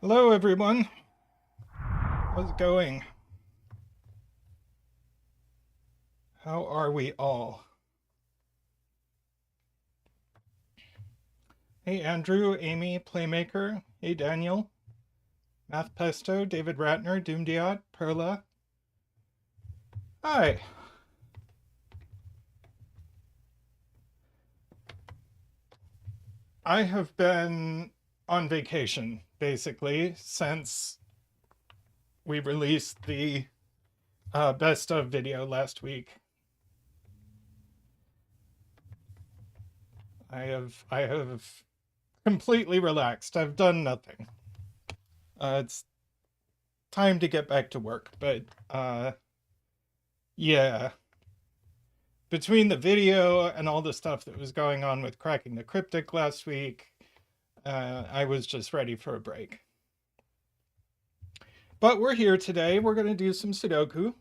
Hello, everyone. How's it going? How are we all? Hey, Andrew, Amy, Playmaker. Hey, Daniel, Math Pesto, David Ratner, Doomdiot, Perla. Hi. I have been on vacation, basically, since we released the best of video last week. I have completely relaxed. I've done nothing. It's time to get back to work, but yeah. Between the video and all the stuff that was going on with cracking the cryptic last week, I was just ready for a break. But we're here today. We're going to do some Sudoku.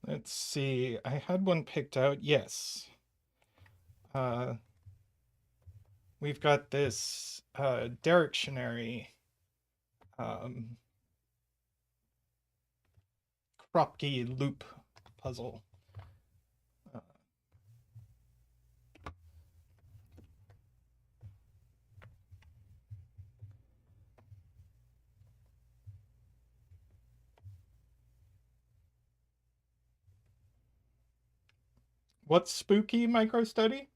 Let's see. I had one picked out. Yes. We've got this Derektionary kropki loop puzzle. What's spooky, MicroStudy?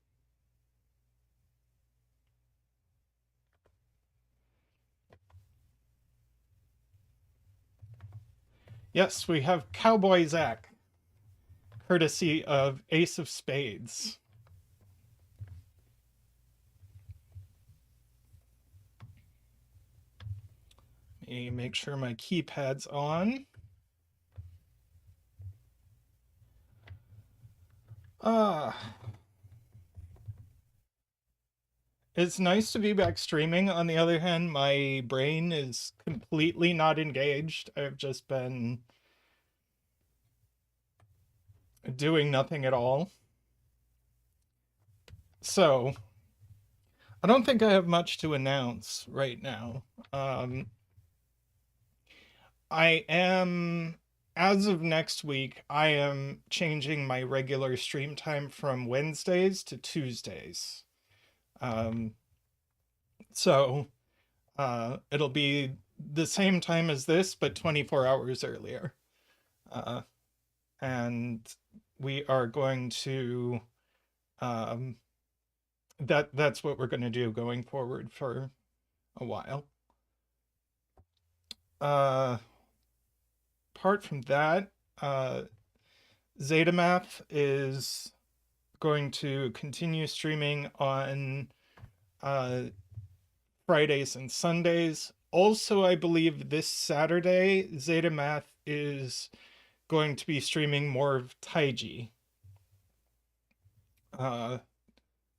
Yes, we have Cowboy Zach, courtesy of Ace of Spades. Let me make sure my keypad's on. It's nice to be back streaming. On the other hand, my brain is completely not engaged. I've just been doing nothing at all. So, I don't think I have much to announce right now. I am, as of next week, I am changing my regular stream time from Wednesdays to Tuesdays. So it'll be the same time as this, but 24 hours earlier. And we are going to, that's what we're going to do going forward for a while. Apart from that, ZetaMath is going to continue streaming on Fridays and Sundays. Also, I believe this Saturday, ZetaMath is going to be streaming more of Taiji.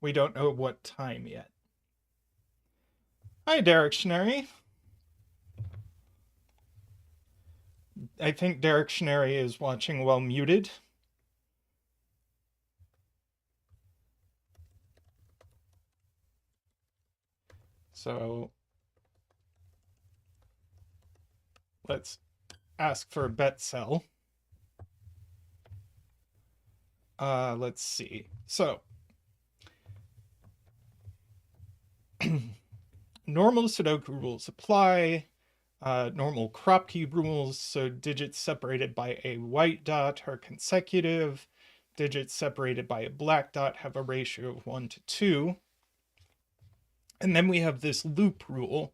We don't know what time yet. Hi, Derektionary. I think Derektionary is watching while muted. So let's ask for a bet sell. Let's see. So normal Sudoku rules apply. Normal kropki rules, so digits separated by a white dot are consecutive. Digits separated by a black dot have a ratio of 1 to 2. And then we have this loop rule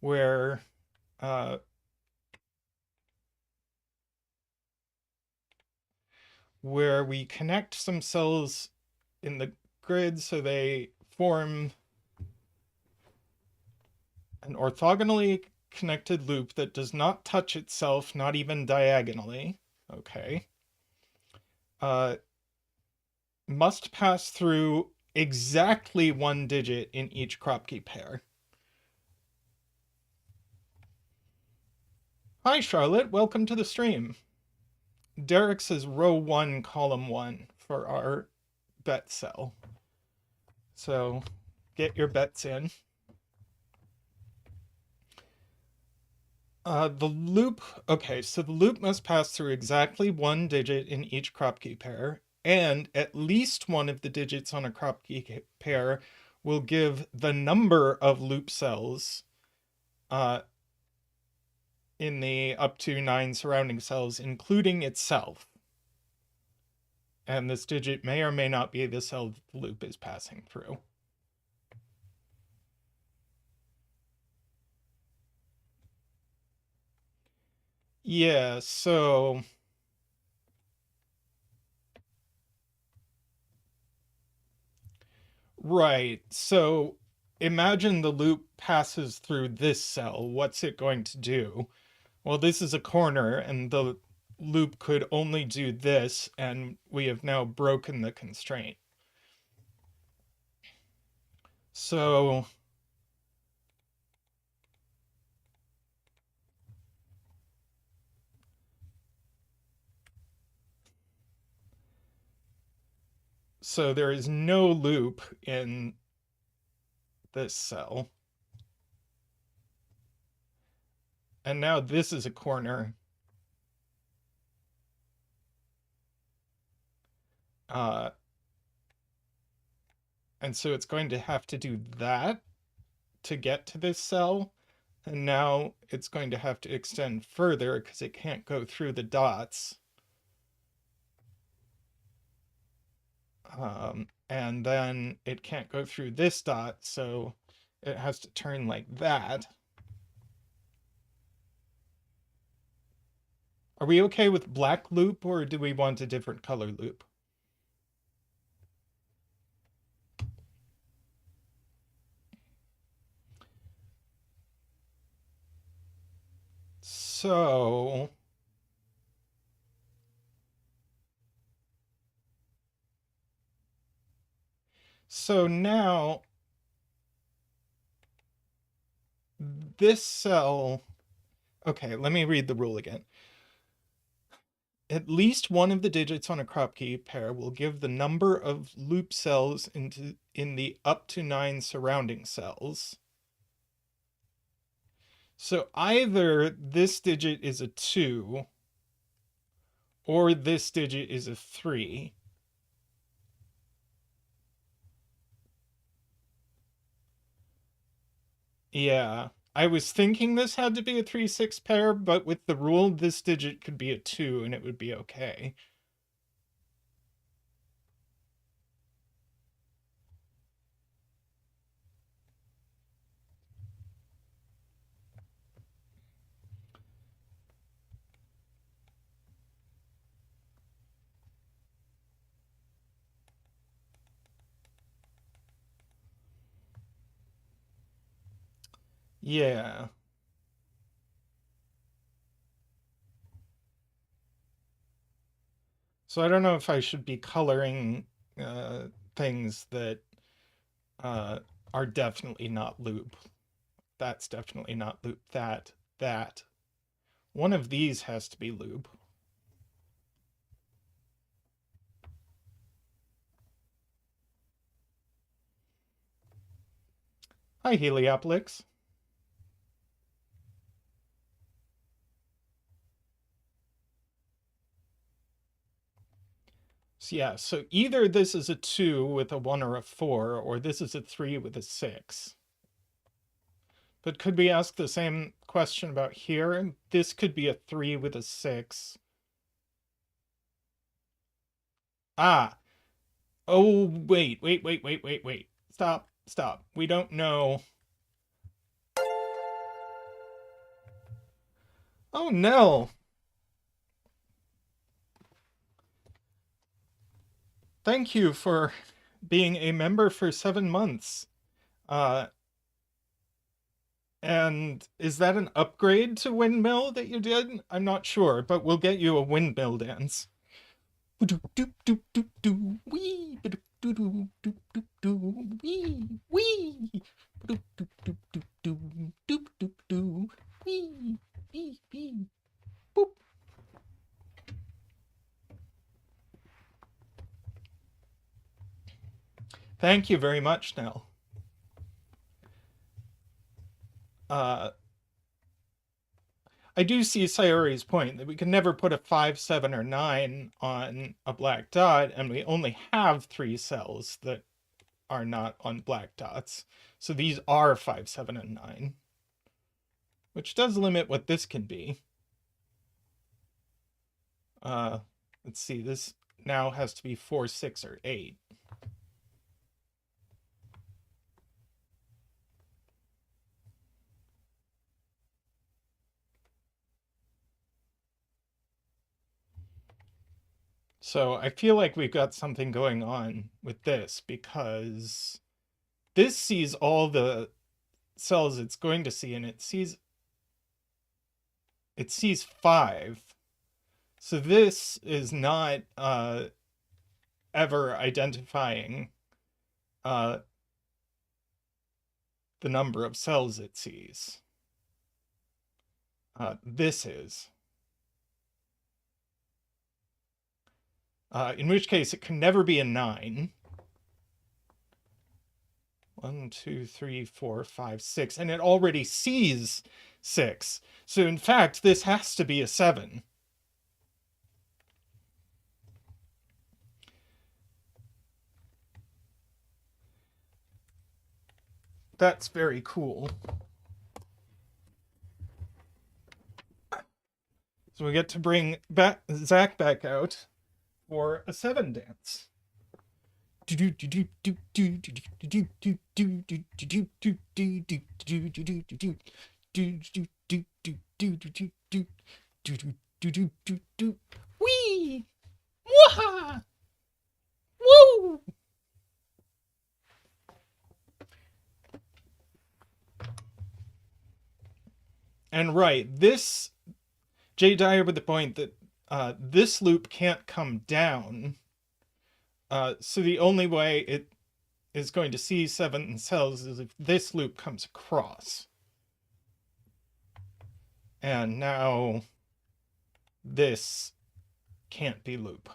where we connect some cells in the grid so they form an orthogonally connected loop that does not touch itself, not even diagonally. Okay. Must pass through exactly one digit in each kropki pair. Hi, Charlotte. Welcome to the stream. Derek says row 1, column 1 for our bet cell. So get your bets in. The loop, okay, so the loop must pass through exactly one digit in each kropki pair, and at least one of the digits on a kropki pair will give the number of loop cells in the up to 9 surrounding cells, including itself. And this digit may or may not be the cell that the loop is passing through. Yeah, so right. So imagine the loop passes through this cell. What's it going to do? Well, this is a corner, and the loop could only do this, and we have now broken the constraint. So there is no loop in this cell. And now this is a corner. And so it's going to have to do that to get to this cell. And now it's going to have to extend further because it can't go through the dots. And then it can't go through this dot, so it has to turn like that. Are we okay with black loop, or do we want a different color loop? So now this cell, okay, let me read the rule again. At least one of the digits on a kropki pair will give the number of loop cells in the up to 9 surrounding cells. So either this digit is a 2 or this digit is a 3. Yeah, I was thinking this had to be a 3-6 pair, but with the rule, this digit could be a 2 and it would be okay. Yeah. So I don't know if I should be coloring things that are definitely not loop. That's definitely not loop. That. One of these has to be loop. Hi, Heliopolis. So yeah, so either this is a 2 with a 1 or a 4, or this is a 3 with a 6. But could we ask the same question about here? This could be a 3 with a 6. Ah. Oh, wait. Stop. We don't know. Oh, no. Thank you for being a member for 7 months. And is that an upgrade to windmill that you did? I'm not sure, but we'll get you a windmill dance. Wee, wee. Thank you very much, Nell. I do see Sayori's point that we can never put a 5, 7, or 9 on a black dot, and we only have 3 cells that are not on black dots. So these are 5, 7, and 9, which does limit what this can be. Let's see, this now has to be 4, 6, or 8. So I feel like we've got something going on with this, because this sees all the cells it's going to see, and it sees 5. So this is not ever identifying the number of cells it sees. This is. In which case it can never be a 9. 1, 2, 3, 4, 5, 6, and it already sees 6. So in fact, this has to be a 7. That's very cool. So we get to bring Zach back out for a 7 dance. Wee! Waha! Woo! And right, this Jay Dyer with the point that this loop can't come down. So the only way it is going to see 7 cells is if this loop comes across. And now this can't be loop.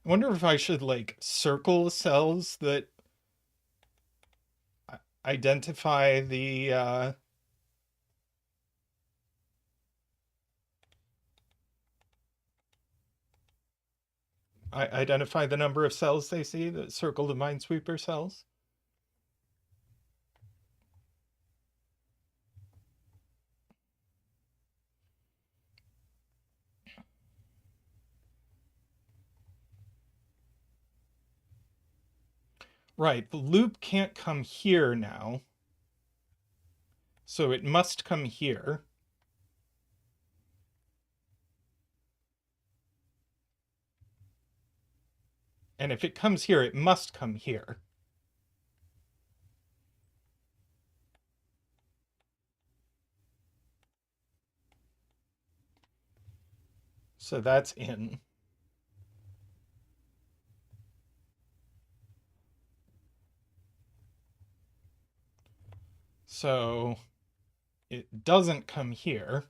I wonder if I should like circle cells that identify the identify the number of cells they see, that circle the Minesweeper cells. Right, the loop can't come here now. So it must come here. And if it comes here, it must come here. So that's in. So it doesn't come here.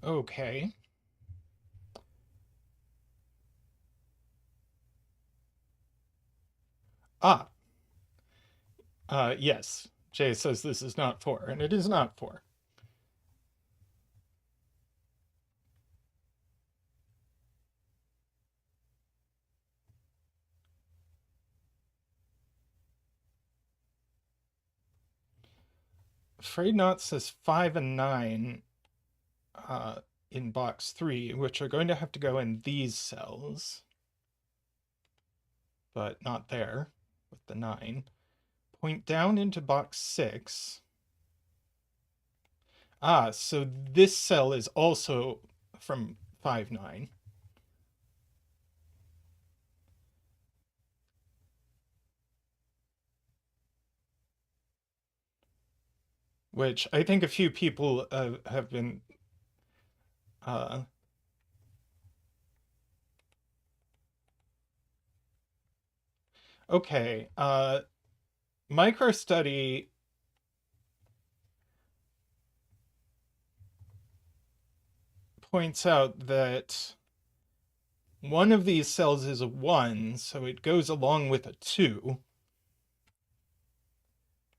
Okay. Ah. Yes. Jay says this is not 4, and it is not 4. Afraid Not says 5 and 9 in box 3, which are going to have to go in these cells, but not there with the 9. Point down into box 6. So this cell is also from 5, 9. Which I think a few people have been okay. MicroStudy points out that one of these cells is a 1, so it goes along with a 2.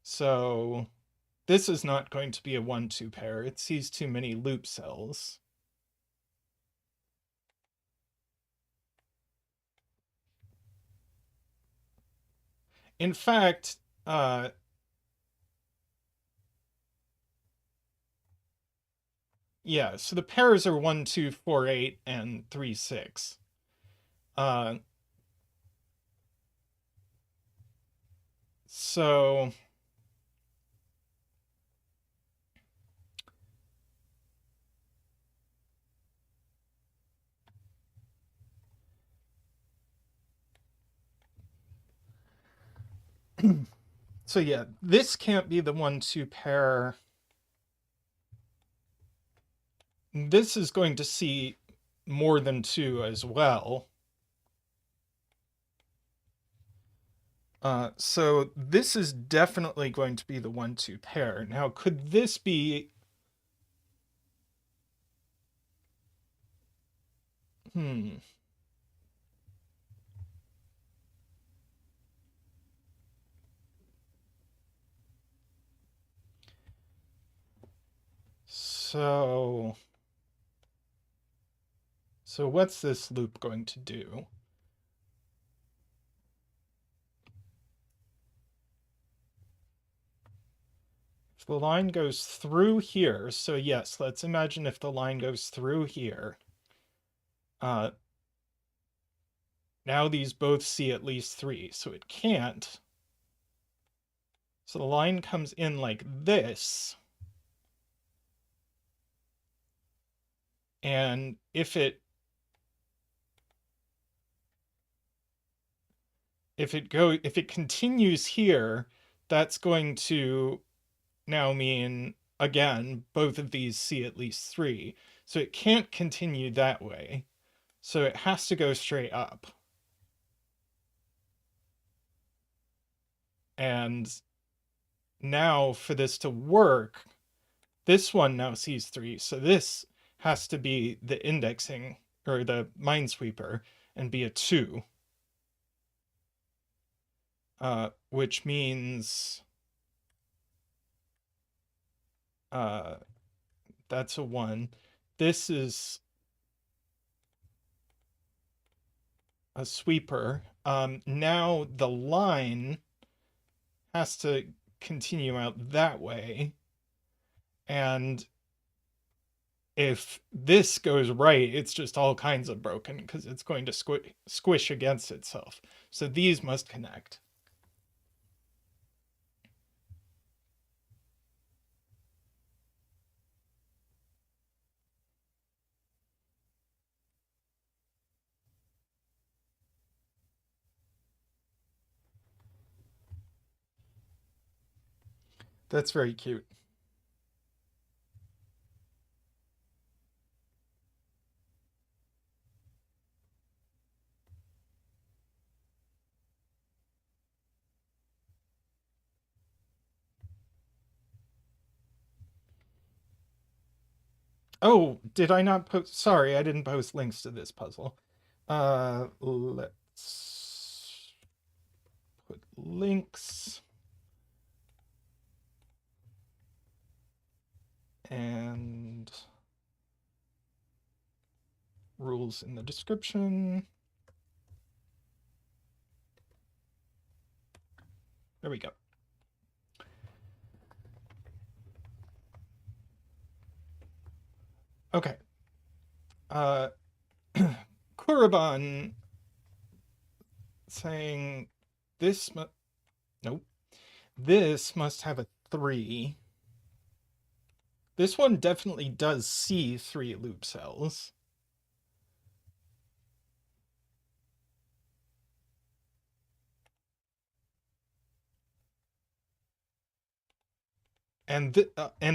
So this is not going to be a 1-2 pair. It sees too many loop cells. In fact, yeah, so the pairs are 1, 2, 4, 8, and 3, 6. So so yeah, this can't be the 1-2 pair. This is going to see more than 2 as well. So this is definitely going to be the 1-2 pair. Now, could this be... So what's this loop going to do? If the line goes through here, so yes, let's imagine if the line goes through here. Now these both see at least 3, so it can't. So the line comes in like this. And if it continues here, that's going to now mean, again, both of these see at least 3. So it can't continue that way. So it has to go straight up. And now for this to work, this one now sees 3. So this has to be the indexing, or the minesweeper, and be a 2. Which means that's a 1. This is a sweeper. Now the line has to continue out that way. And if this goes right, it's just all kinds of broken because it's going to squish against itself. So these must connect. That's very cute. Oh, did I not post? Sorry, I didn't post links to this puzzle. Let's put links. And rules in the description. There we go. Okay. Kurban saying this nope. This must have a 3. This one definitely does see 3 loop cells. And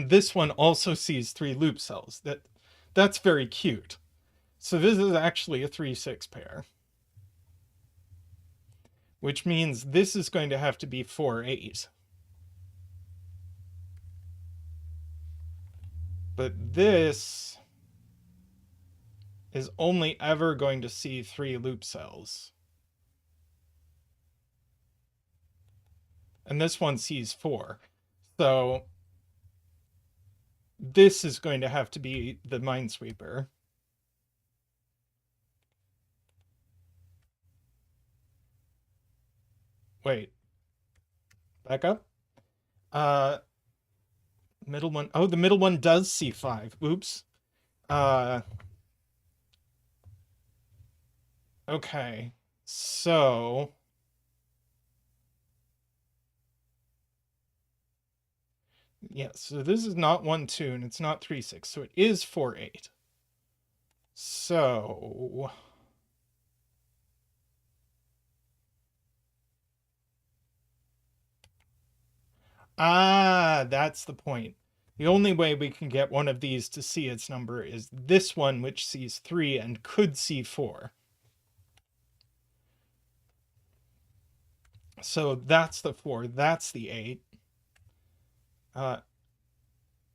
this one also sees 3 loop cells. That's very cute. So this is actually a 3-6 pair, which means this is going to have to be 4-8. But this is only ever going to see 3 loop cells. And this one sees 4. So this is going to have to be the Minesweeper. Wait. Back up. Middle one. Oh, the middle one does see 5. Oops. Okay. So yeah, so this is not 1-2 and it's not 3-6, so it is 4-8. So that's the point. The only way we can get one of these to see its number is this one, which sees 3 and could see 4. So that's the 4, that's the 8.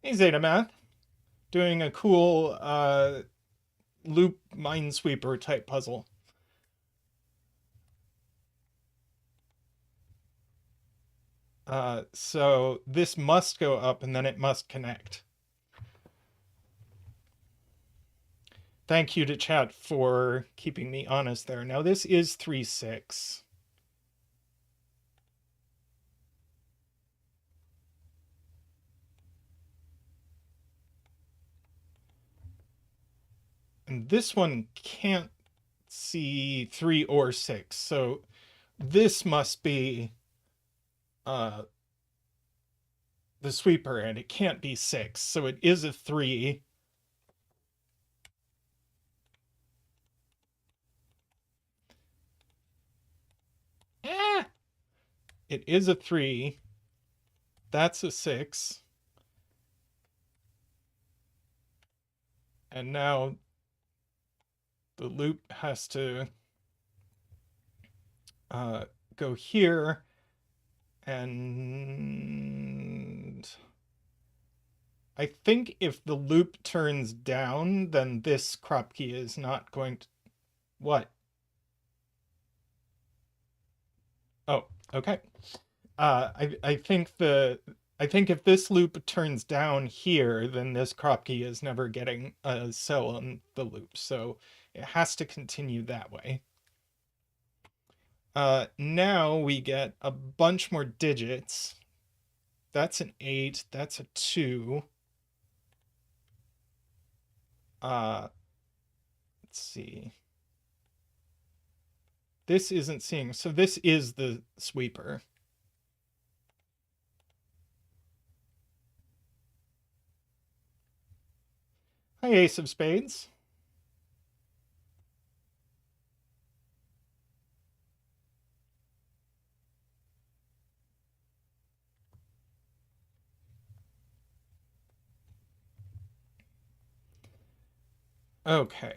Hey, Zeta Math. Doing a cool loop Minesweeper type puzzle. So this must go up and then it must connect. Thank you to chat for keeping me honest there. Now this is 3-6. And this one can't see 3 or 6. So this must be the sweeper, and it can't be 6. So it is a 3. It is a 3. That's a 6. And now the loop has to go here, and I think if the loop turns down, then this kropki is not going to... What? Oh, okay. I think if this loop turns down here, then this kropki is never getting a cell on the loop, so it has to continue that way. Now we get a bunch more digits. That's an 8, that's a 2. Let's see. This isn't seeing, so this is the sweeper. Hi, Ace of Spades. Okay.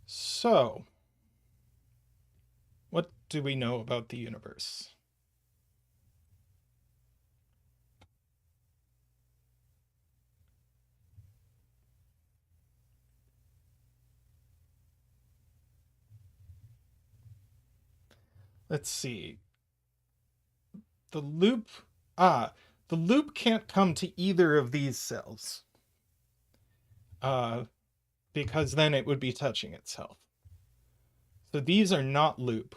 So, what do we know about the universe? Let's see. The loop can't come to either of these cells. Because then it would be touching itself. So these are not loop.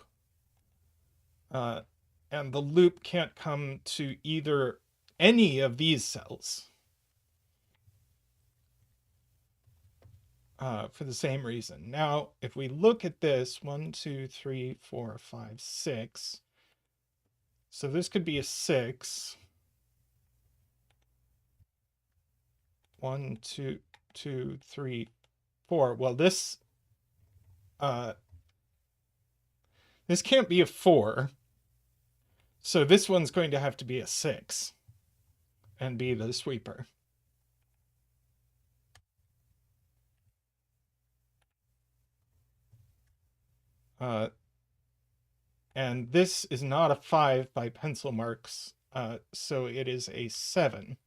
And the loop can't come to either any of these cells for the same reason. Now, if we look at this, 1, 2, 3, 4, 5, 6. So this could be a 6. 1, 2, 2, 3, 4. Well, this can't be a 4. So this one's going to have to be a 6 and be the sweeper. And this is not a 5 by pencil marks, so it is a 7.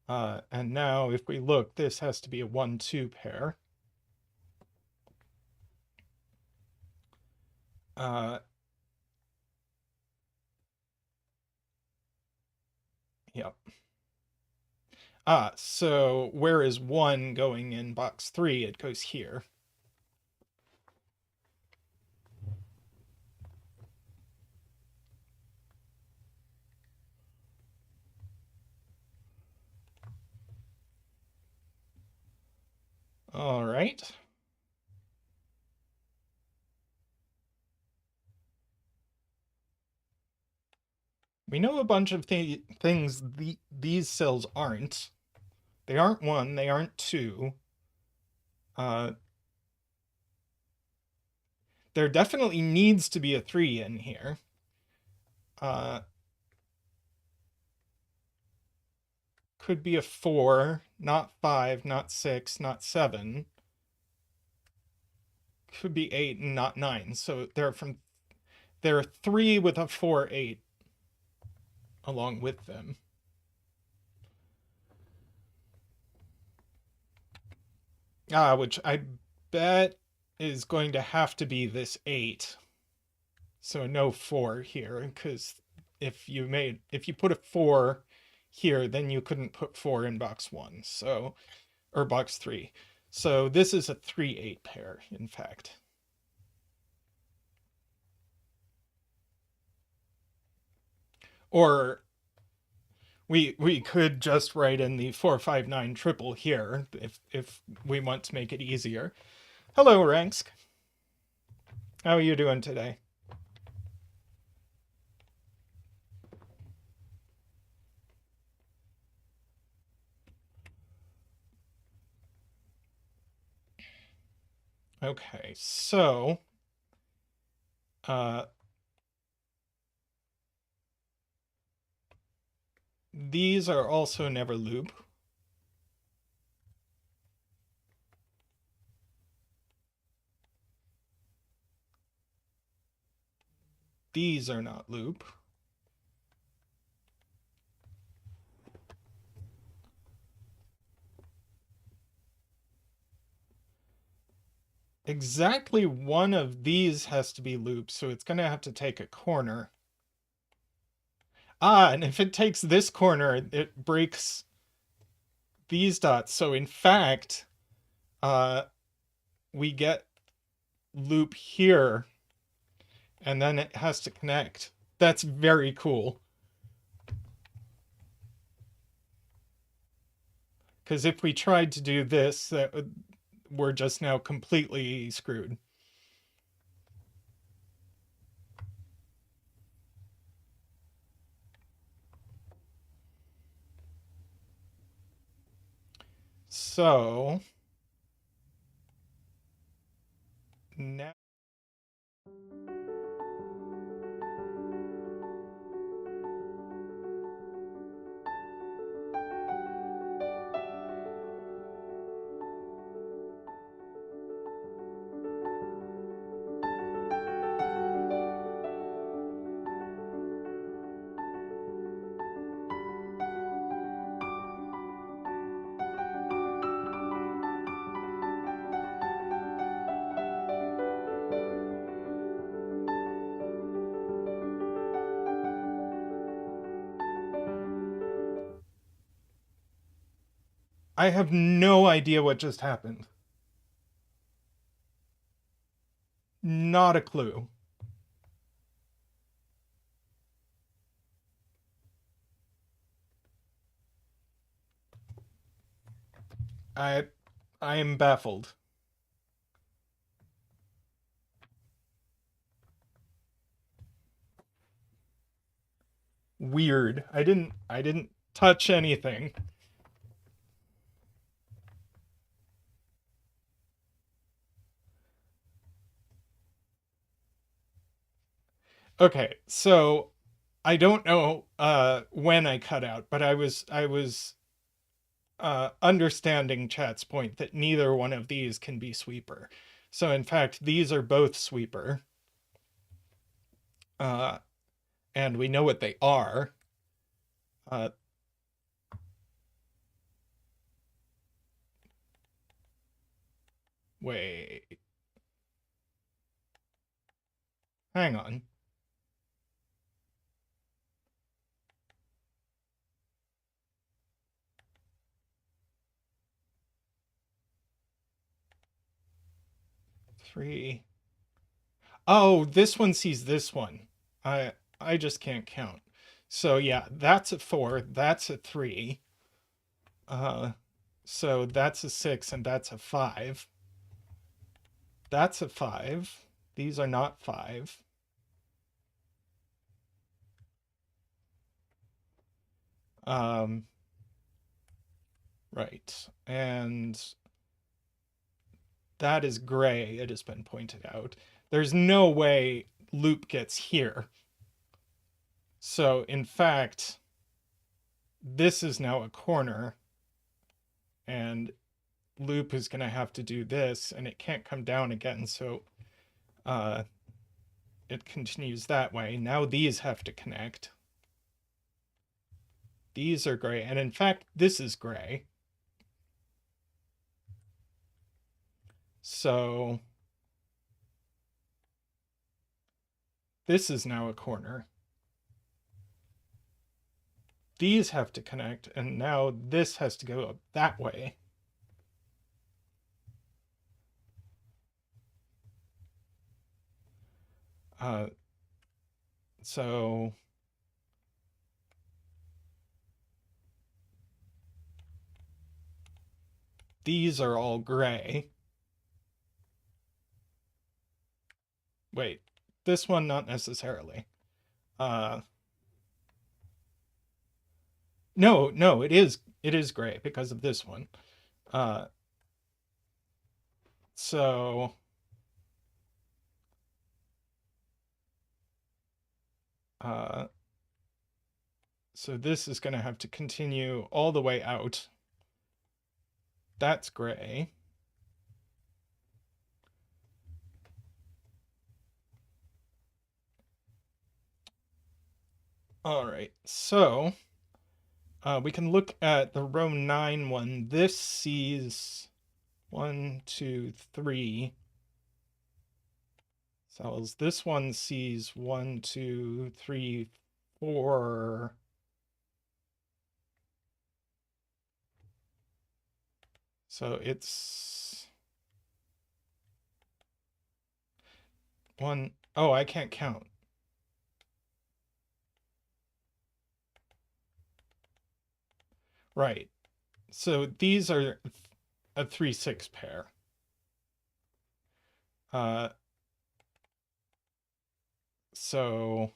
And now if we look, this has to be a 1-2 pair. Yep. So where is 1 going in box 3? It goes here. All right. We know a bunch of things these cells aren't. They aren't 1, they aren't 2. There definitely needs to be a 3 in here. Could be a 4, not 5, not 6, not 7. Could be 8 and not 9. So there are 3 with a 4, 8 along with them. Which I bet is going to have to be this 8. So no 4 here, because if you put a 4 here, then you couldn't put 4 in box 1, so, or box 3. So this is a 3-8 pair, in fact. Or we could just write in the 459 triple here if we want to make it easier. Hello, Ranks. How are you doing today? Okay, so these are also never loop. These are not loop. Exactly one of these has to be loop, so it's going to have to take a corner. And if it takes this corner, it breaks these dots. So in fact, we get loop here, and then it has to connect. That's very cool. Because if we tried to do this, we're just now completely screwed. So now I have no idea what just happened. Not a clue. I am baffled. Weird. I didn't touch anything. Okay, so I don't know when I cut out, but I was understanding chat's point that neither one of these can be sweeper. So in fact, these are both sweeper. Uh, and we know what they are. Uh, wait. Hang on. Three. Oh, this one sees this one. I just can't count. So yeah, that's a 4, that's a 3. Uh so that's a 6 and that's a 5. That's a 5. These are not 5. Right. And that is gray, it has been pointed out. There's no way loop gets here. So in fact, this is now a corner, and loop is going to have to do this, and it can't come down again, so it continues that way. Now these have to connect. These are gray, and in fact, this is gray. So this is now a corner. These have to connect, and now this has to go up that way. So these are all gray. Wait, this one not necessarily. No, it is gray because of this one. So so this is going to have to continue all the way out. That's gray. All right, so we can look at the row 9 one. This sees 1, 2, 3 cells. This one sees 1, 2, 3, 4. So it's 1. Oh, I can't count. Right. So these are a 3, 6 pair. So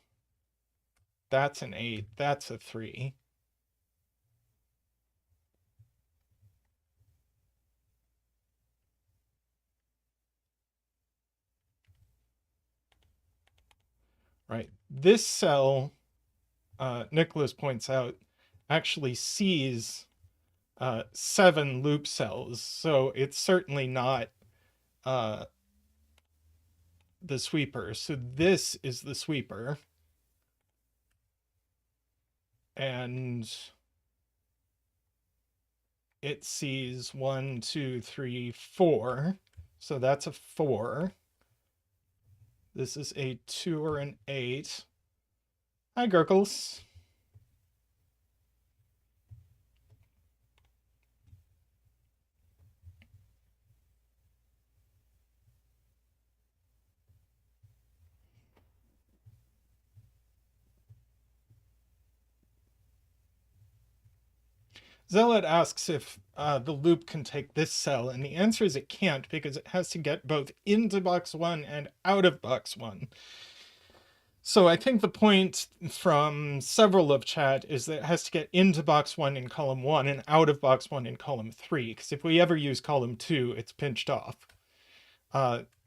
that's an 8, that's a 3. Right. This cell, Nicholas points out, actually sees 7 loop cells, so it's certainly not the sweeper. So this is the sweeper. And it sees 1, 2, 3, 4. So that's a 4. This is a 2 or an 8. Hi, Gurgles. Zealot asks if the loop can take this cell, and the answer is it can't, because it has to get both into box 1 and out of box 1. So I think the point from several of chat is that it has to get into box 1 in column 1 and out of box 1 in column 3, because if we ever use column 2, it's pinched off.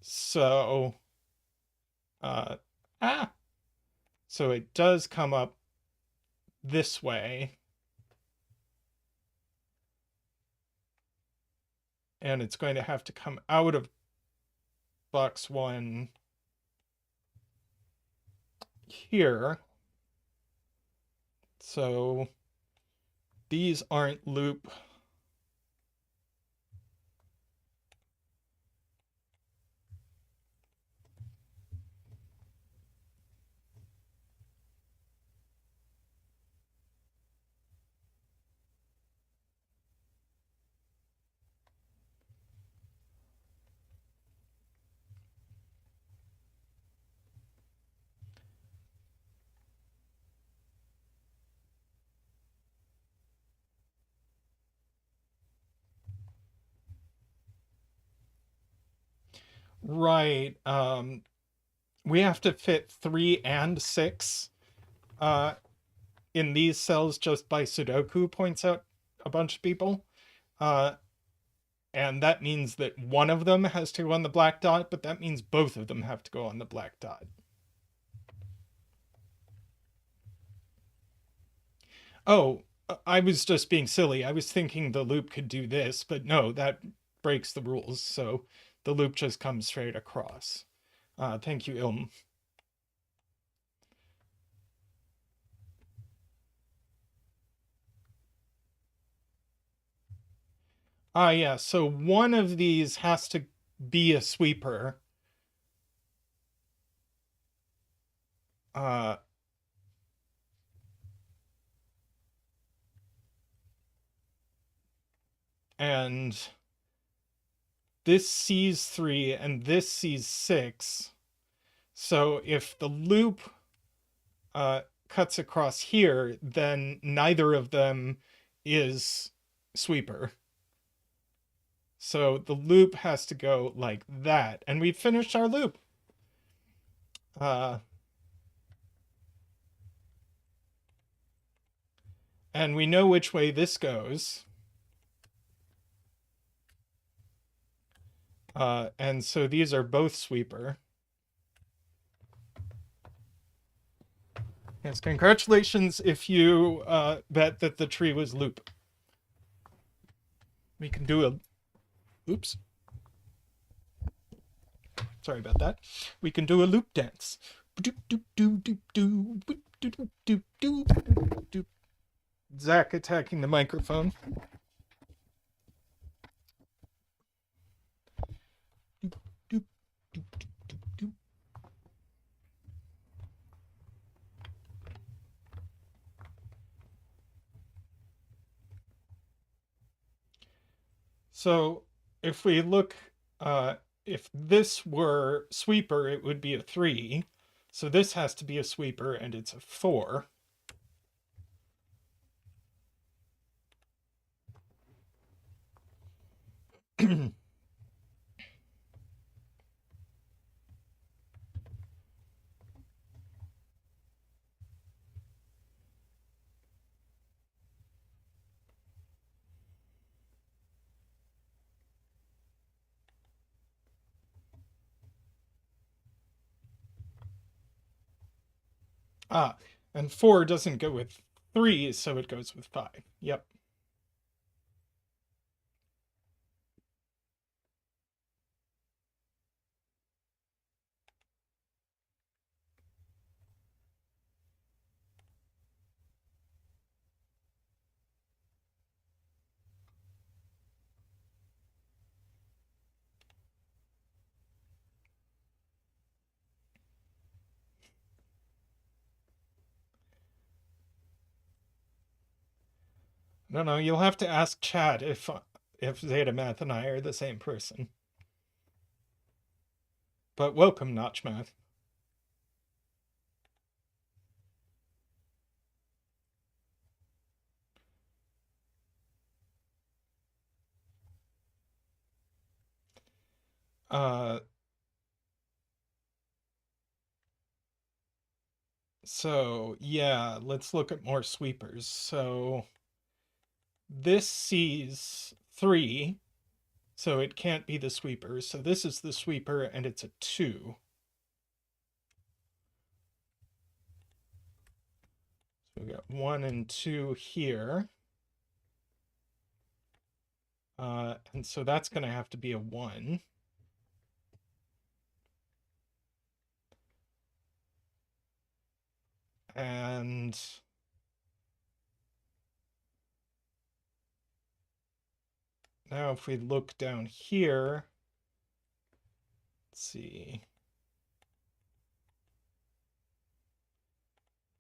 So it does come up this way. And it's going to have to come out of box 1 here. So these aren't loop. Right. We have to fit 3 and 6 in these cells just by Sudoku, points out a bunch of people. And that means that one of them has to go on the black dot, but that means both of them have to go on the black dot. Oh, I was just being silly. I was thinking the loop could do this, but no, that breaks the rules. So the loop just comes straight across. Thank you, Ilm. Yeah, so one of these has to be a sweeper. And this sees 3 and this sees 6. So if the loop cuts across here, then neither of them is sweeper. So the loop has to go like that. And we've finished our loop. And we know which way this goes. And so these are both sweeper. Yes, congratulations if you bet that the tree was loop. We can do a... Oops. Sorry about that. We can do a loop dance. Zach attacking the microphone. So if we look, if this were sweeper, it would be a 3. So this has to be a sweeper, and it's a 4. And 4 doesn't go with 3, so it goes with 5. Yep. No, no, you'll have to ask Chad if Zeta Math and I are the same person. But welcome, Notch Math. So yeah, let's look at more sweepers. So this sees 3, so it can't be the sweeper. So this is the sweeper, and it's a 2. So we got 1 and 2 here. And so that's going to have to be a 1. And now if we look down here, let's see.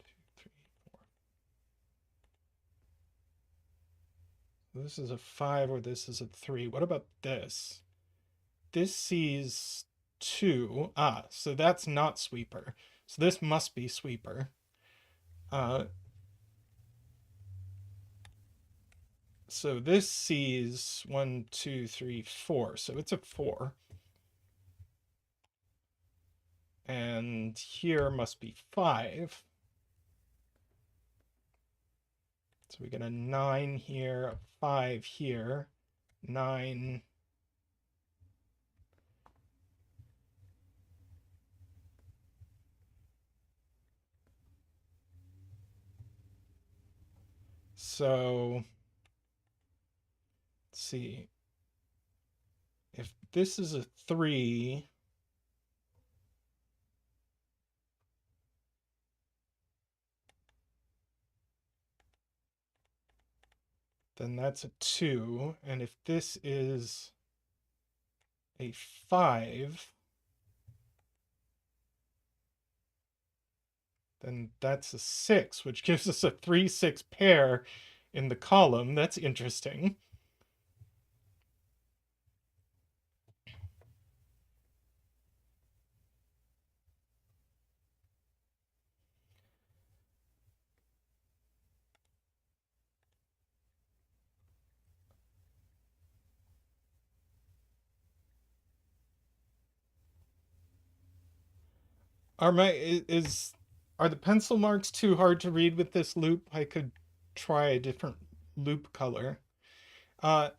2, 3, 4. This is a 5 or this is a 3. What about this? This sees 2. Ah, so that's not sweeper. So this must be sweeper. So this sees 1, 2, 3, 4. So it's a 4. And here must be 5. So we get a 9 here, a 5 here, 9. So let's see. If this is a 3, then that's a 2. And if this is a 5, then that's a 6, which gives us a 3, 6 pair in the column. That's interesting. Are the pencil marks too hard to read with this loop? I could try a different loop color. Uh,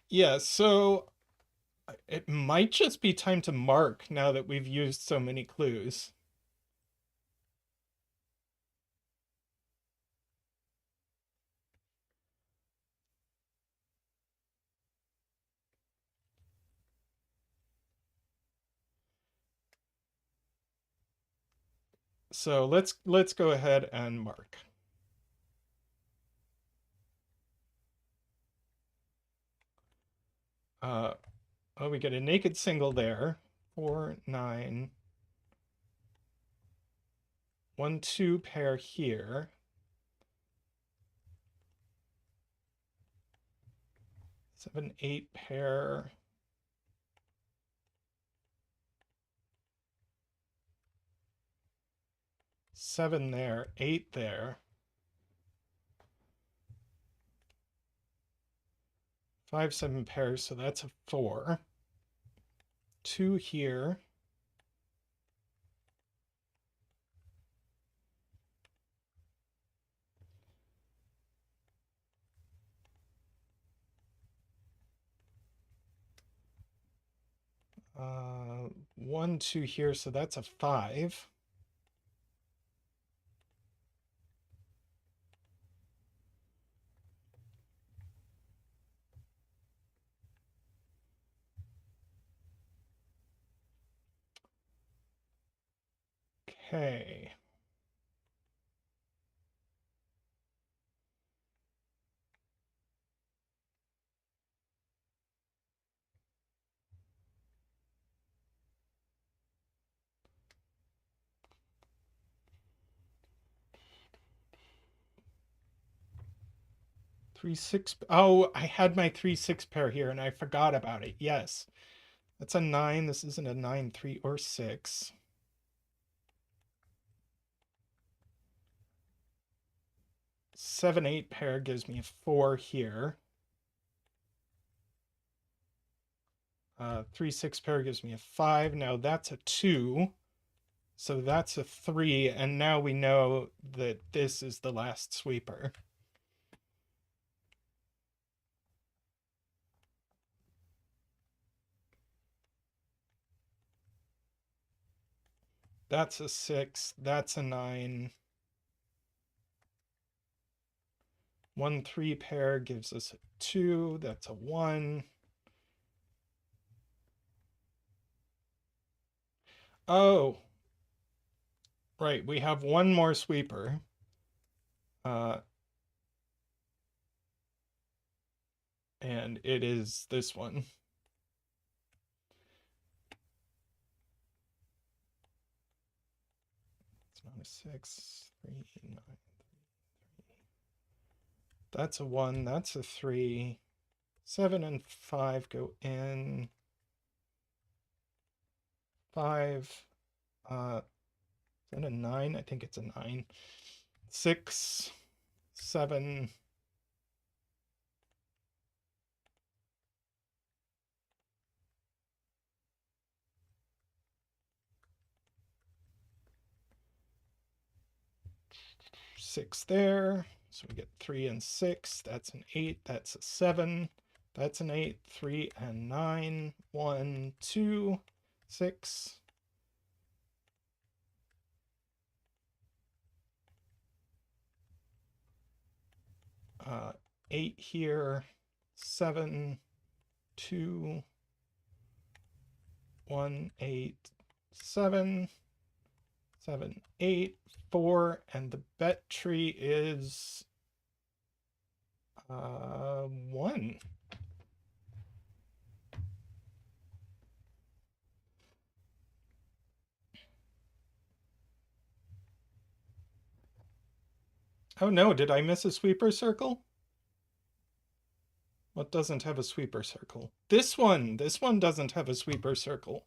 yeah, so it might just be time to mark now that we've used so many clues. So let's go ahead and mark. Oh, we get a naked single there. 4, 9. 1, 2 pair here. 7, 8 pair. 7 there, 8 there. 5, 7 pairs, so that's a 4. 2 here. Uh, 1, 2 here, so that's a 5. Okay. Three, 6. Oh, I had my 3, 6 pair here and I forgot about it. Yes. That's a 9. This isn't a 9, 3, or 6. 7-8 pair gives me a 4 here. 3-6 pair gives me a 5. Now that's a 2. So that's a 3. And now we know that this is the last sweeper. That's a 6. That's a 9. 1-3 pair gives us a 2. That's a 1. Oh, right. We have one more sweeper. And it is this one. It's not a 6. 3, 9, 3. That's a 1. That's a 3. 7 and 5 go in. 5. Is that a 9? I think it's a 9. 6, 7. Six there. So we get 3 and 6. That's an 8. That's a 7. That's an 8. 3 and 9. 1, 2, 6. 8 here. 7, 2, 1, 8, 7. 7, 8, 4, and the bet tree is 1. Oh no, did I miss a sweeper circle? What doesn't have a sweeper circle? This one doesn't have a sweeper circle.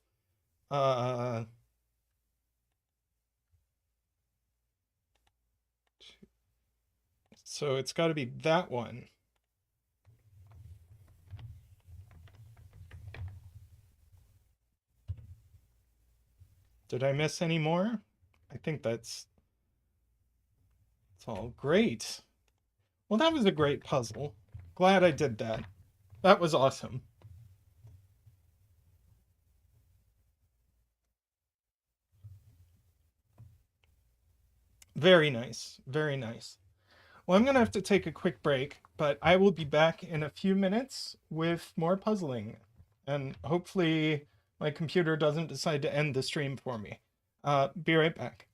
So it's got to be that one. Did I miss any more? I think that's all great. Well, that was a great puzzle. Glad I did that. That was awesome. Very nice. Very nice. Well, I'm going to have to take a quick break, but I will be back in a few minutes with more puzzling. And hopefully my computer doesn't decide to end the stream for me. Be right back.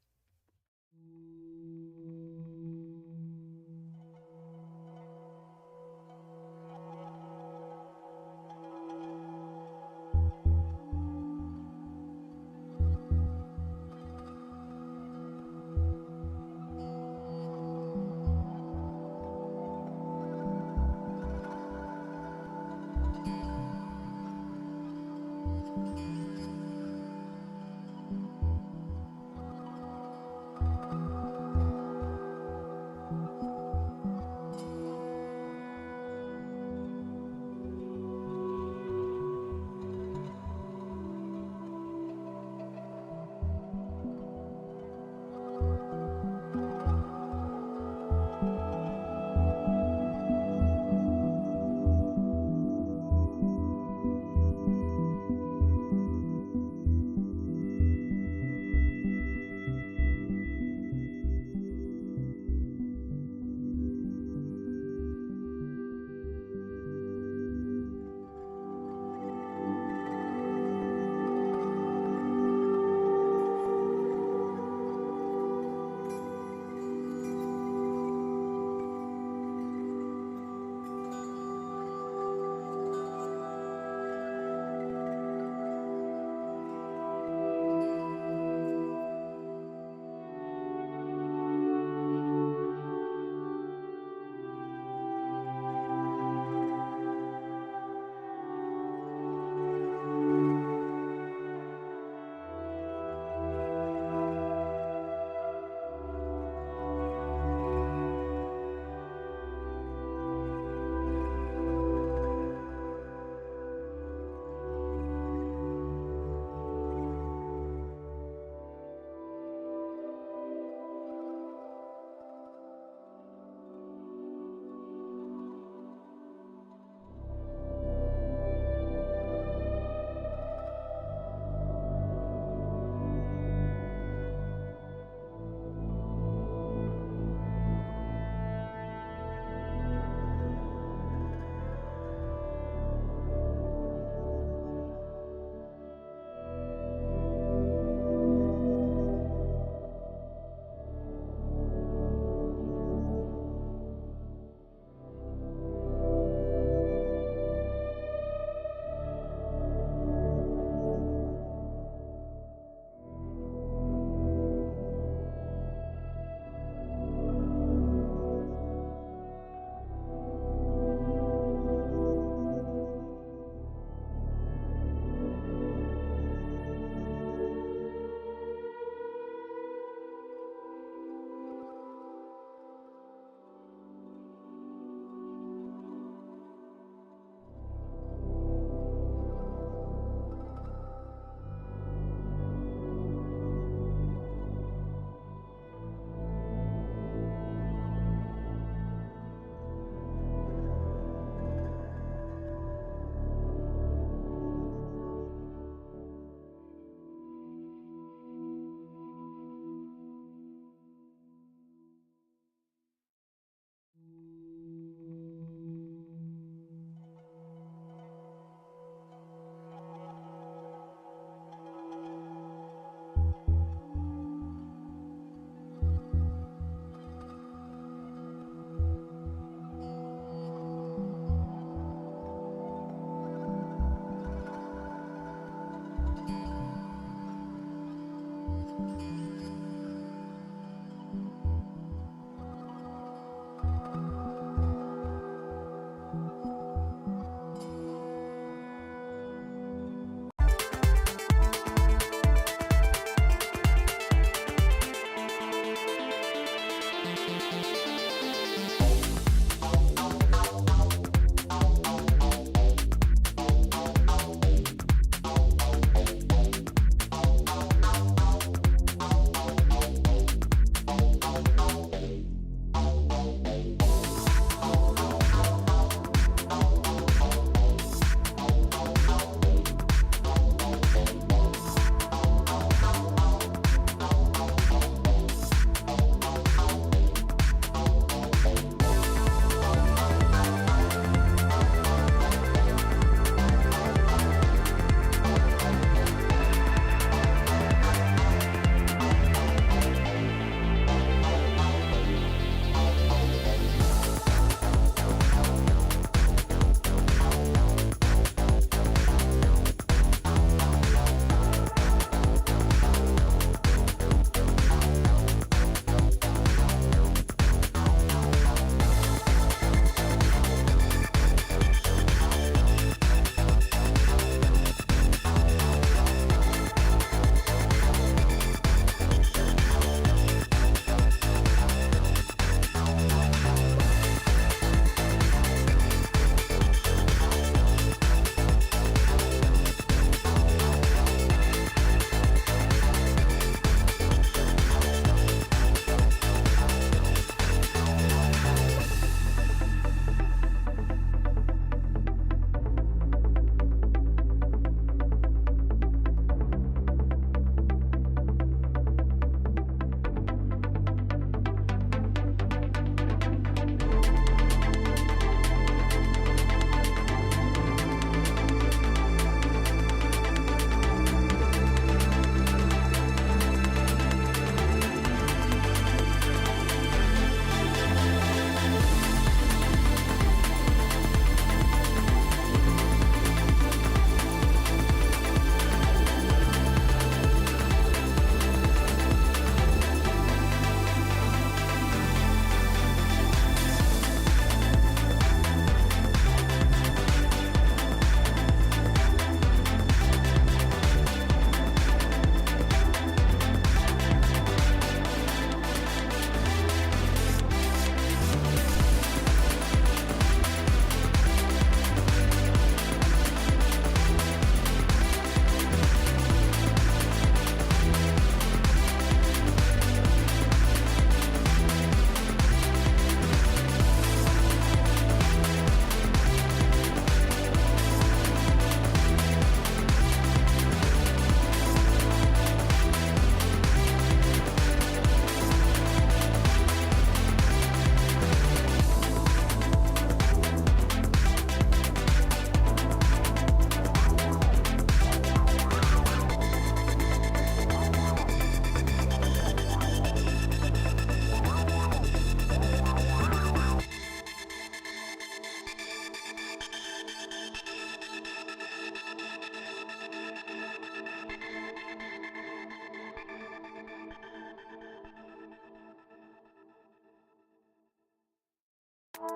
Hello,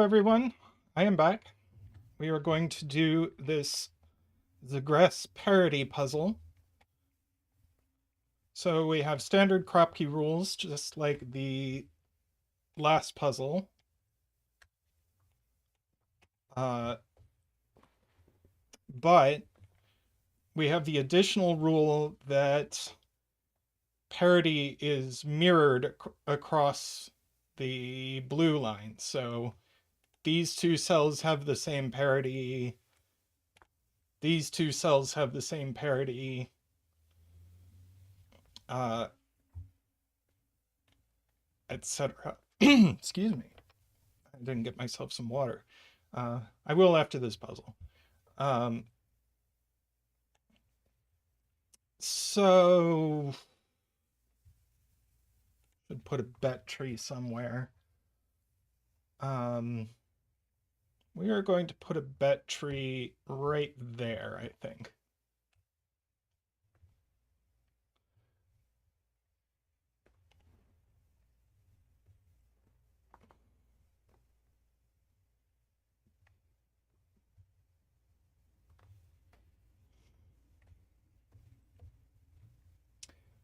everyone. I am back. We are going to do this ZegreS parity puzzle. So we have standard kropki rules, just like the last puzzle. But we have the additional rule that parity is mirrored across the blue line. So these two cells have the same parity. These two cells have the same parity. Etc. Excuse me. I didn't get myself some water. I will after this puzzle. So should put a bet tree somewhere. We are going to put a bet tree right there, I think.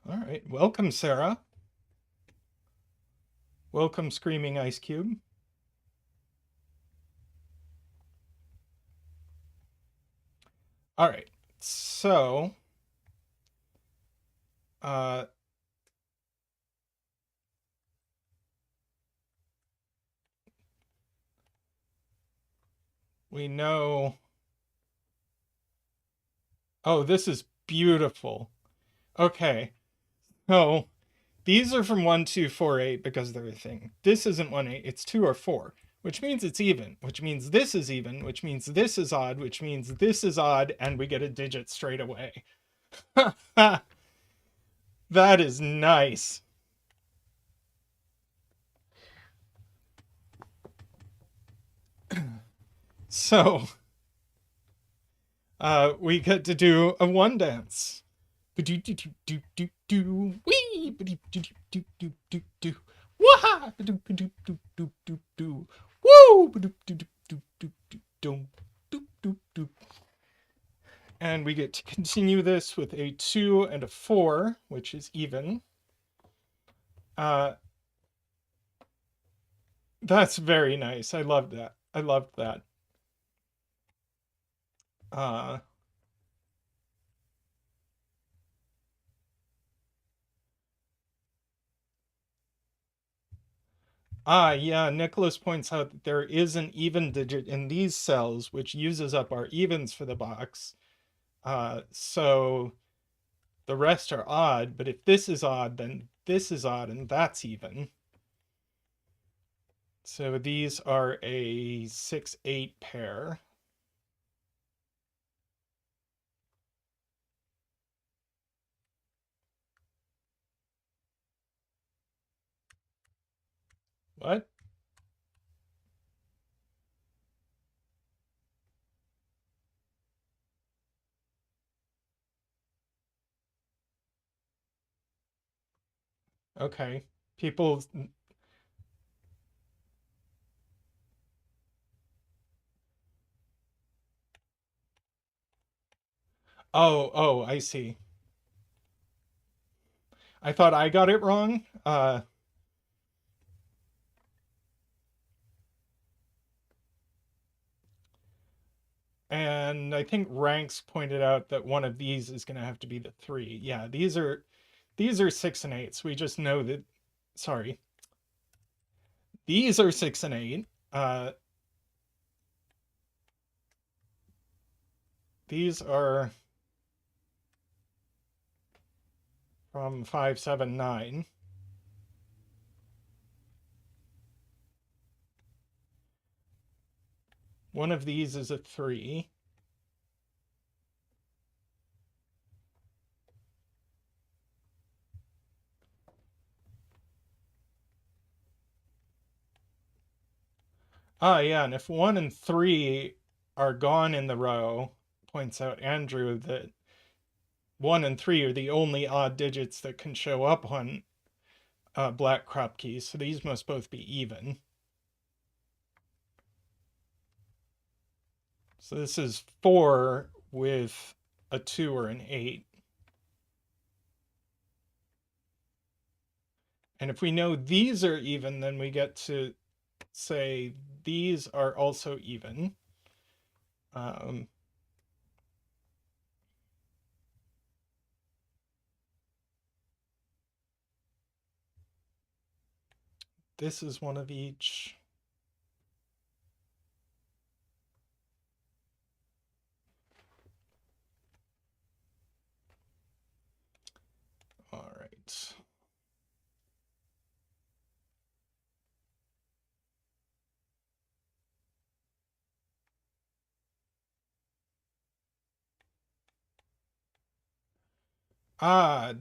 All right. Welcome, Sarah. Welcome, Screaming Ice Cube. All right. So, we know. Oh, this is beautiful. Okay. So these are from 1, 2, 4, 8 because they're a thing. This isn't 1, 8, it's 2 or 4, which means it's even, which means this is even, which means this is odd, which means this is odd, and we get a digit straight away. That is nice. So, we get to do a one dance. And we get to continue this with a 2 and a 4, which is even. That's very nice. I love that. I loved that. Yeah, Nicholas points out that there is an even digit in these cells, which uses up our evens for the box. So the rest are odd, but if this is odd, then this is odd, and that's even. So these are a 6, 8 pair. What? Okay. People. Oh, I see. I thought I got it wrong. And I think Ranks pointed out that one of these is going to have to be the 3. Yeah, these are 6 and 8s. We just know that. Sorry. These are 6 and 8. These are from 5, 7, 9. One of these is a 3. Yeah, and if 1 and 3 are gone in the row, points out Andrew, that 1 and 3 are the only odd digits that can show up on black kropki, so these must both be even. So this is 4 with a 2 or an 8. And if we know these are even, then we get to say these are also even. This is one of each. All right.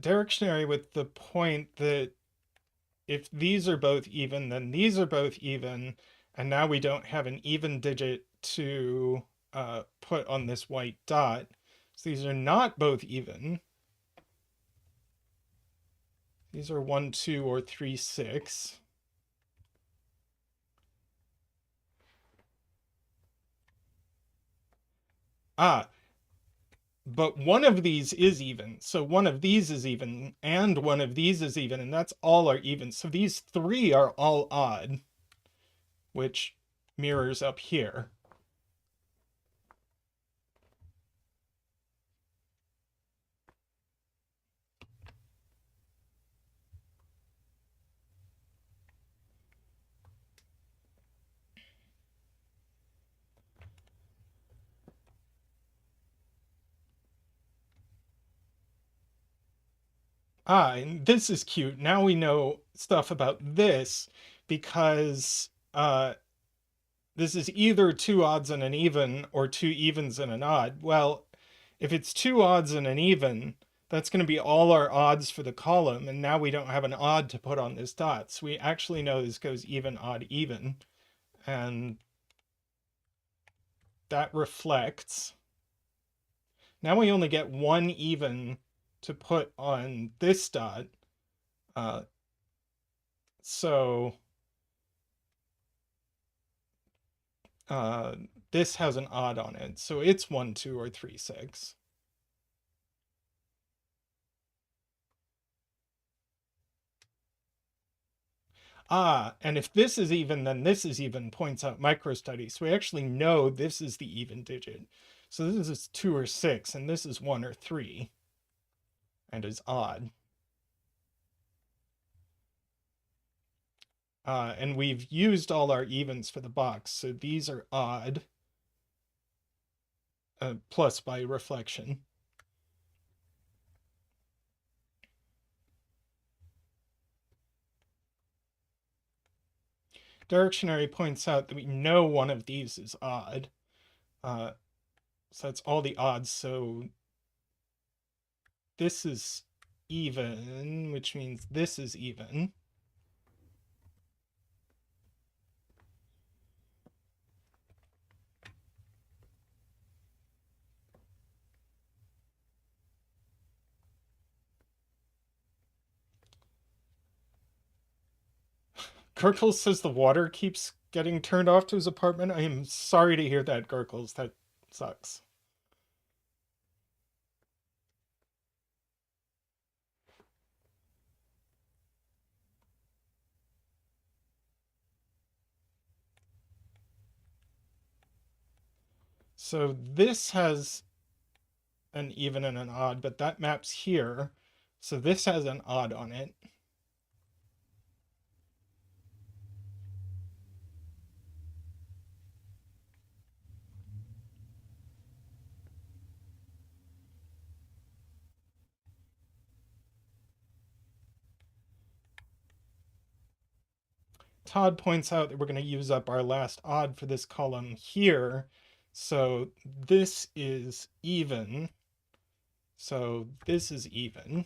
Derektionary with the point that if these are both even, then these are both even, and now we don't have an even digit to put on this white dot. So these are not both even. These are 1, 2, or 3, 6. But one of these is even. So one of these is even, and one of these is even, and that's all are even. So these 3 are all odd, which mirrors up here. And this is cute. Now we know stuff about this because this is either 2 odds and an even or 2 evens and an odd. Well, if it's 2 odds and an even, that's going to be all our odds for the column, and now we don't have an odd to put on this dot. So we actually know this goes even, odd, even, and that reflects. Now we only get 1 even to put on this dot. So this has an odd on it, so it's 1, 2, or 3, 6. And if this is even, then this is even, points out MicroStudy. So we actually know this is the even digit. So this is 2 or 6, and this is 1 or 3, and is odd. And we've used all our evens for the box, so these are odd, plus by reflection. Derektionary points out that we know one of these is odd. So that's all the odds. So this is even, which means this is even. Gurkles says the water keeps getting turned off to his apartment. I am sorry to hear that, Gurkles. That sucks. So this has an even and an odd, but that maps here. So this has an odd on it. Todd points out that we're going to use up our last odd for this column here. So this is even. So this is even.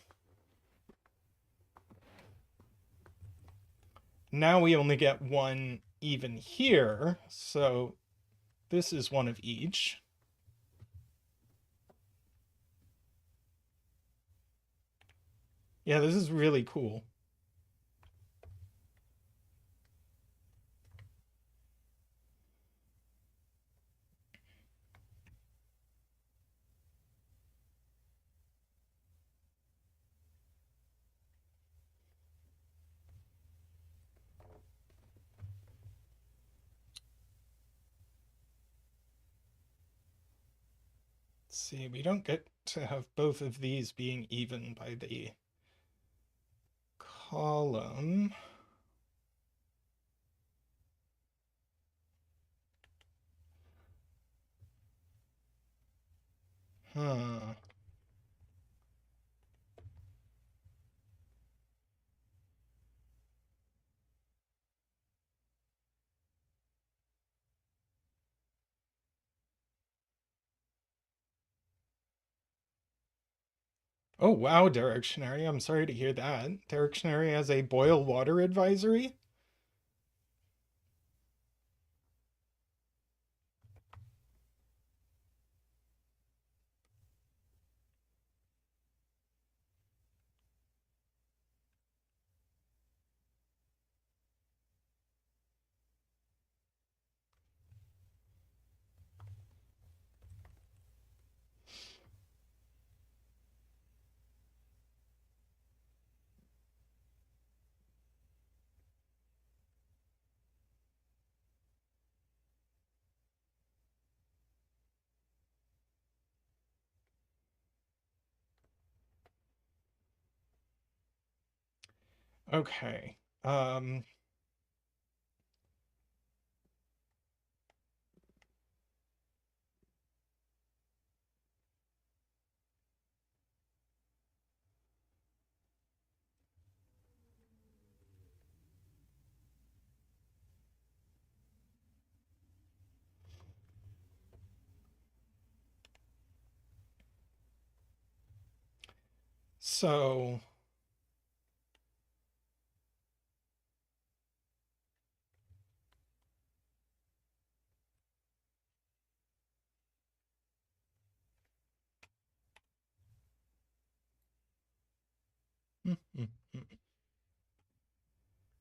Now we only get 1 even here. So this is one of each. Yeah, this is really cool. Let's see, we don't get to have both of these being even by the column. Huh. Oh, wow, Derektionary. I'm sorry to hear that. Derektionary has a boil water advisory? Okay. So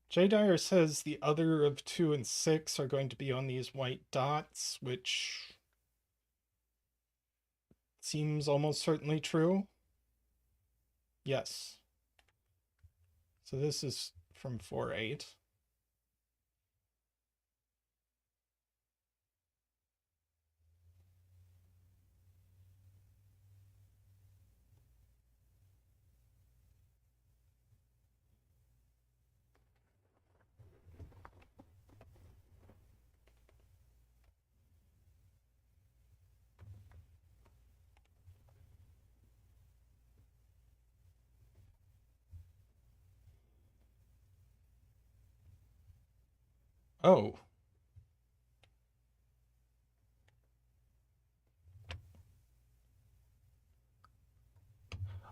J. Dyer says the other of 2 and 6 are going to be on these white dots, which seems almost certainly true. Yes. So this is from 4-8. Oh.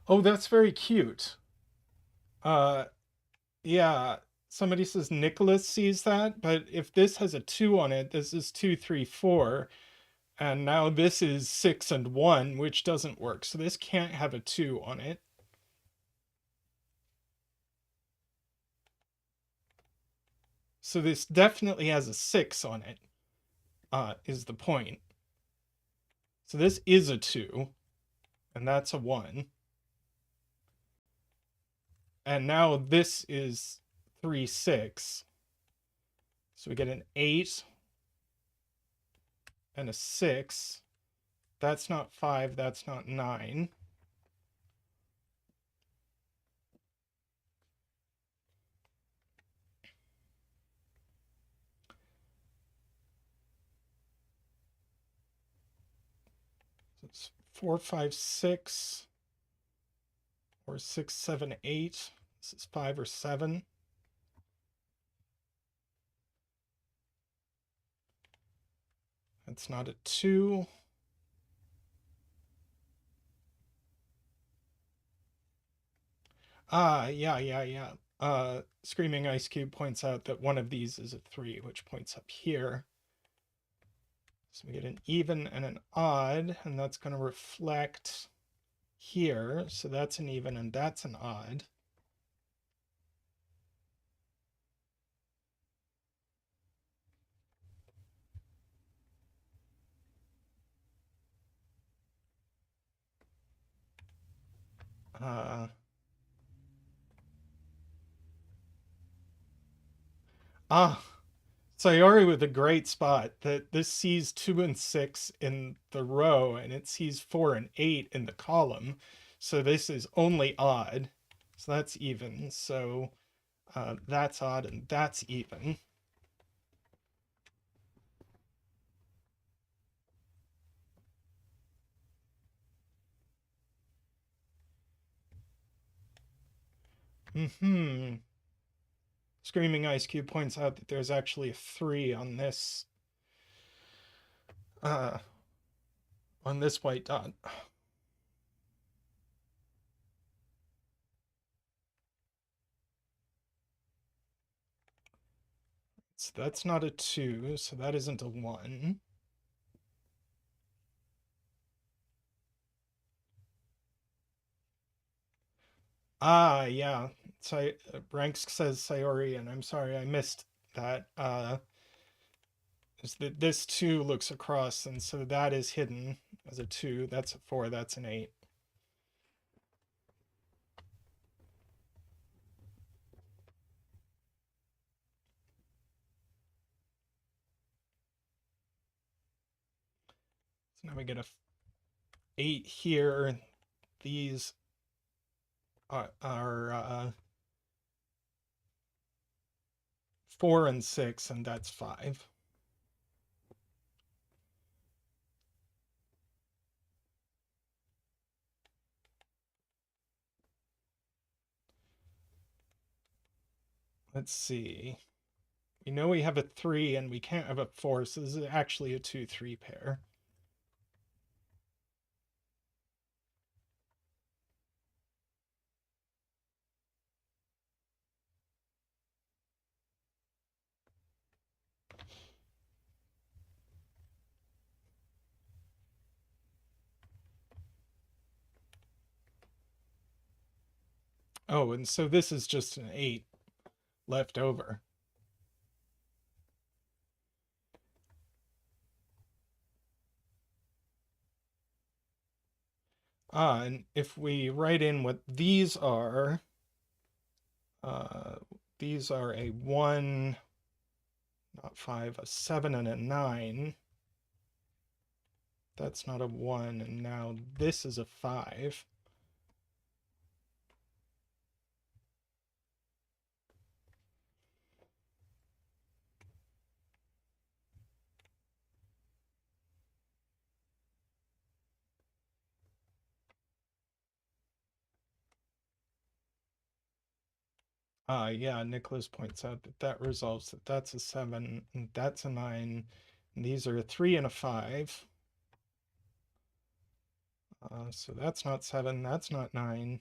Oh, that's very cute. Uh, yeah. Somebody says Nicholas sees that, but if this has a 2 on it, this is 2, 3, 4. And now this is 6 and 1, which doesn't work. So this can't have a 2 on it. So this definitely has a 6 on it, is the point. So this is a 2, and that's a 1. And now this is 3, 6. So we get an 8 and a 6. That's not 5, that's not 9. So it's 4, 5, 6, or 6, 7, 8. This is 5 or 7. That's not a 2. Ah, yeah. Screaming Ice Cube points out that one of these is a 3, which points up here. So we get an even and an odd, and that's going to reflect here. So that's an even and that's an odd. Sayori with a great spot that this sees 2 and 6 in the row and it sees 4 and 8 in the column. So this is only odd. So that's even. So that's odd and that's even. Screaming Ice Cube points out that there's actually a 3 on this white dot. So that's not a 2, so that isn't a 1. Yeah. So Ranks says Sayori, and I'm sorry I missed that. Is that this 2 looks across, and so that is hidden as a 2. That's a 4. That's an 8. So now we get a 8 here. These are 4 and 6, and that's 5. Let's see. We know we have a 3 and we can't have a 4, so this is actually a 2-3 pair. Oh, and so this is just an 8 left over. And if we write in what these are a 1, not 5, a 7 and a 9. That's not a 1, and now this is a 5. Yeah, Nicholas points out that that resolves that that's a 7, and that's a 9, and these are a 3 and a 5. So that's not 7, that's not 9.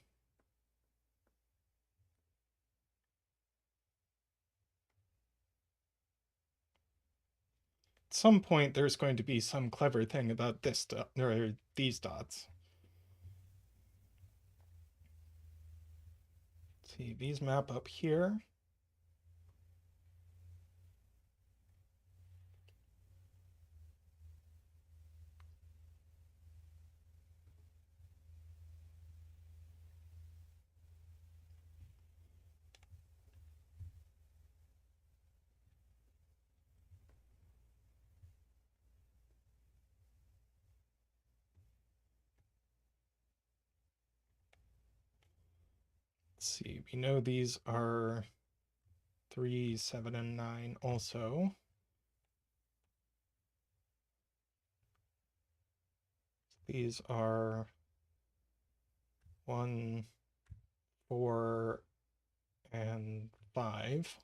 At some point, there's going to be some clever thing about this dot, or these dots. Let's see, these map up here. Let's see, we know these are 3, 7, and 9 also. These are 1, 4, and 5.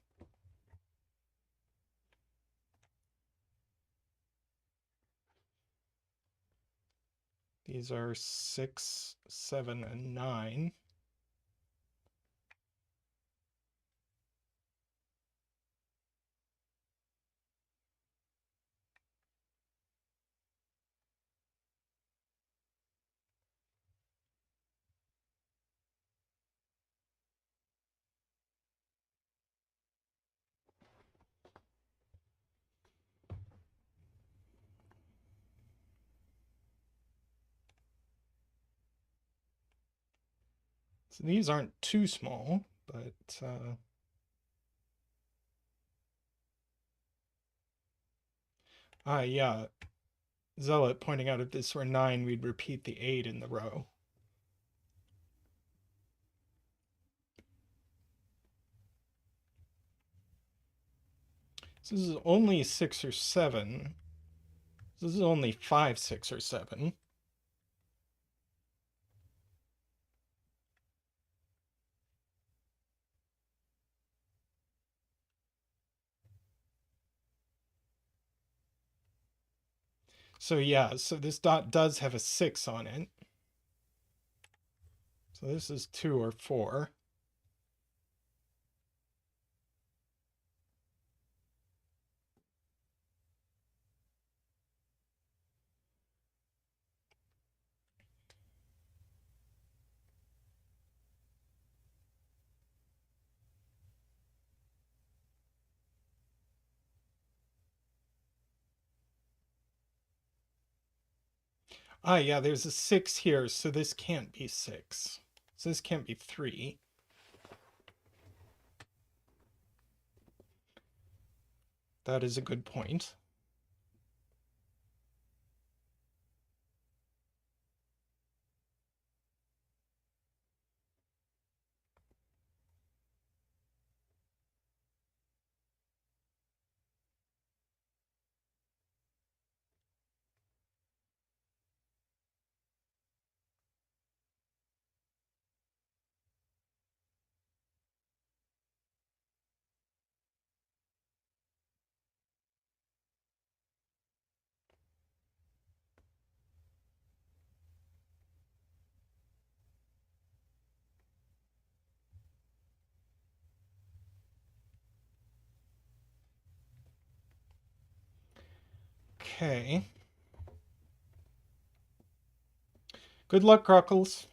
These are 6, 7, and 9. So these aren't too small, but yeah, Zealot pointing out if this were 9, we'd repeat the 8 in the row. So this is only 6 or 7. So this is only 5, 6, or 7. So yeah, so this dot does have a 6 on it. So this is 2 or 4. Yeah, there's a 6 here, so this can't be 6. So this can't be 3. That is a good point. Okay. Good luck, Crockles.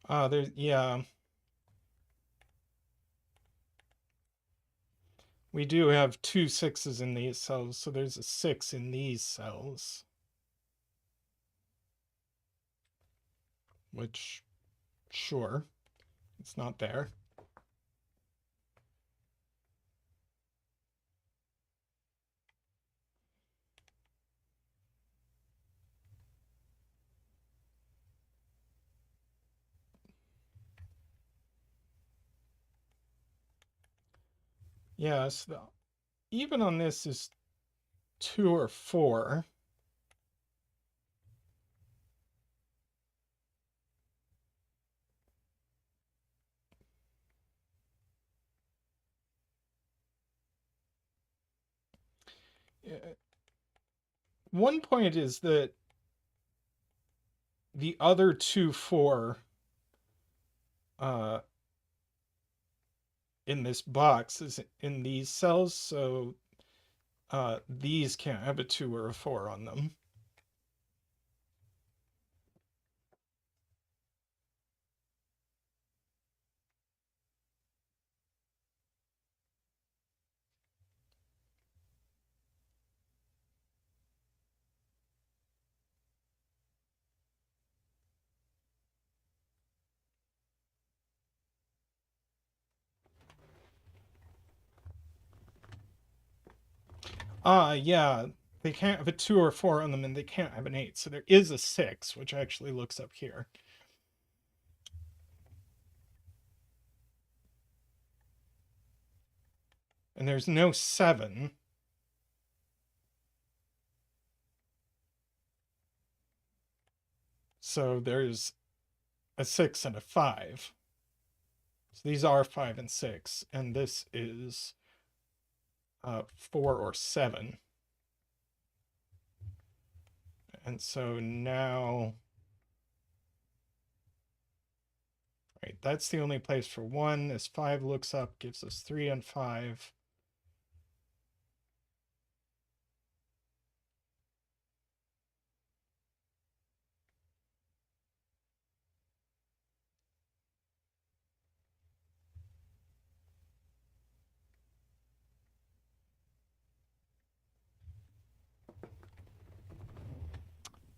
There's, yeah. We do have 2 6s in these cells, so there's a 6 in these cells. Which, sure, it's not there. Yes, even on this is 2 or 4. One point is that the other 2 4 in this box is in these cells, so these can't have a 2 or a 4 on them. Yeah, they can't have a 2 or 4 on them, and they can't have an 8. So there is a 6, which actually looks up here. And there's no 7. So there's a 6 and a 5. So these are 5 and 6, and this is 4 or 7. And so now, right, that's the only place for 1. This 5 looks up, gives us 3 and 5.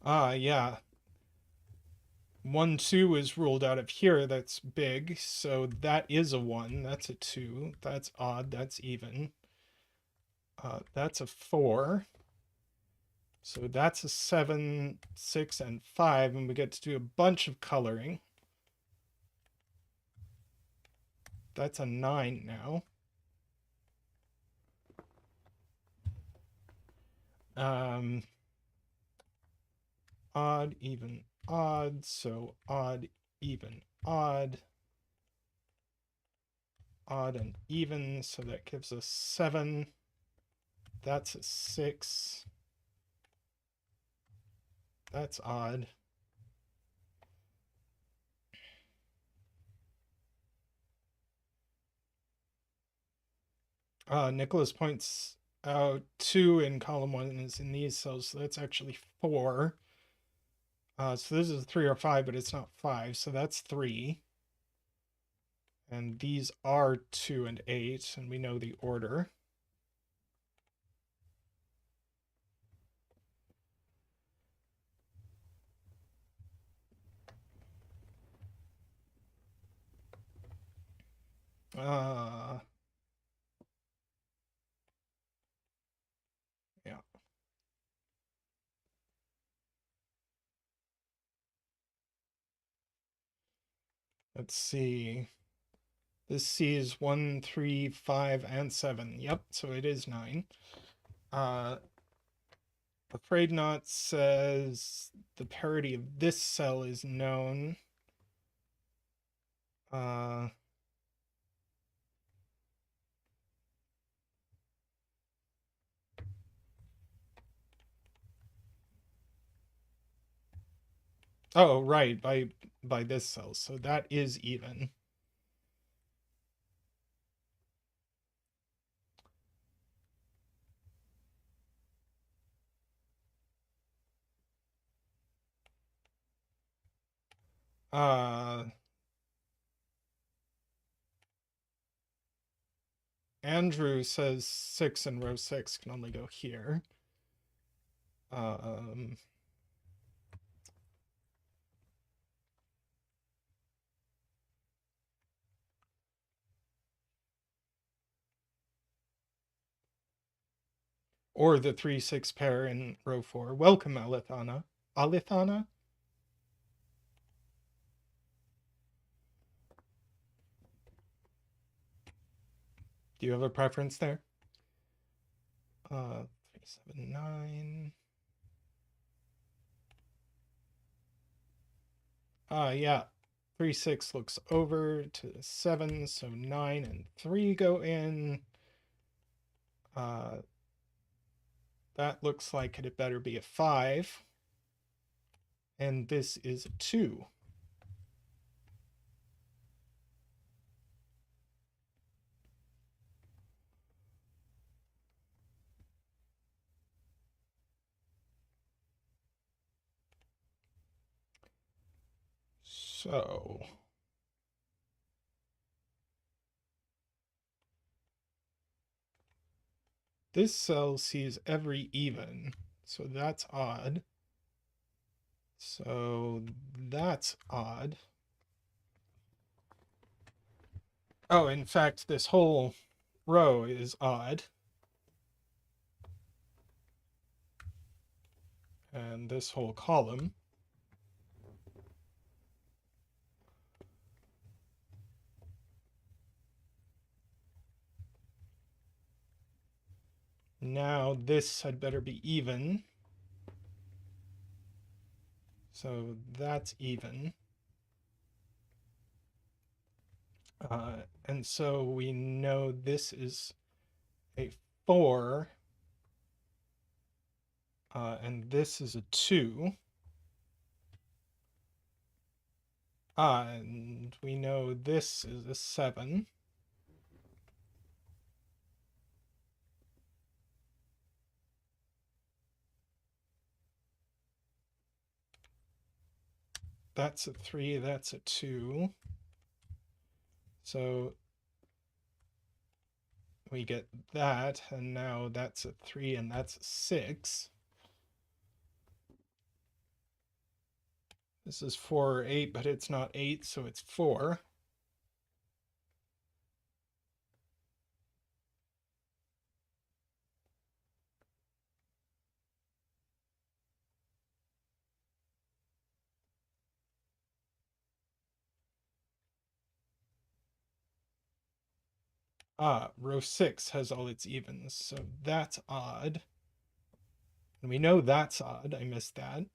Yeah. 1, 2 is ruled out of here. That's big. So that is a 1. That's a 2. That's odd. That's even. That's a 4. So that's a 7, 6, and 5. And we get to do a bunch of coloring. That's a 9 now. Odd, even, odd. So odd, even, odd. Odd and even. So that gives us 7. That's a 6. That's odd. Nicholas points out 2 in column 1 is in these cells, so that's actually 4. So this is 3 or 5, but it's not 5, so that's 3. And these are 2 and 8, and we know the order. Yeah. Let's see. This C is 1, 3, 5, and 7. Yep, so it is 9. Afraid Not says the parity of this cell is known. Oh, right, by this cell. So that is even. Andrew says 6 in row 6 can only go here. Or the 3, 6 pair in row 4. Welcome, Alithana. Alithana? Do you have a preference there? 3, 7, 9. Yeah. 3, 6 looks over to 7, so 9 and 3 go in. That looks like it better be a 5. And this is a 2. So this cell sees every even, so that's odd. So that's odd. Oh, in fact, this whole row is odd. And this whole column. Now this had better be even. So that's even. And so we know this is a 4. And this is a 2. And we know this is a 7. That's a 3, that's a 2. So we get that, and now that's a 3 and that's a 6. This is 4 or 8, but it's not 8, so it's 4. Row 6 has all its evens, so that's odd. And we know that's odd. I missed that.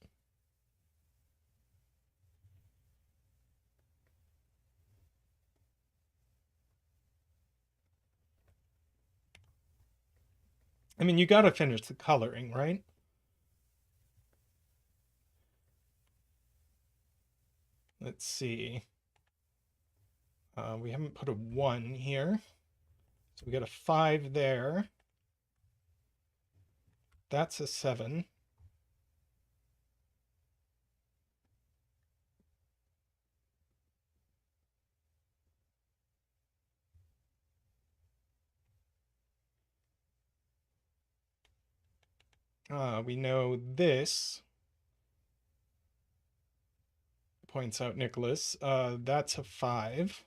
I mean, you got to finish the coloring, right? Let's see. We haven't put a 1 here. So we got a 5 there. That's a 7. We know this, points out Nicholas. That's a 5.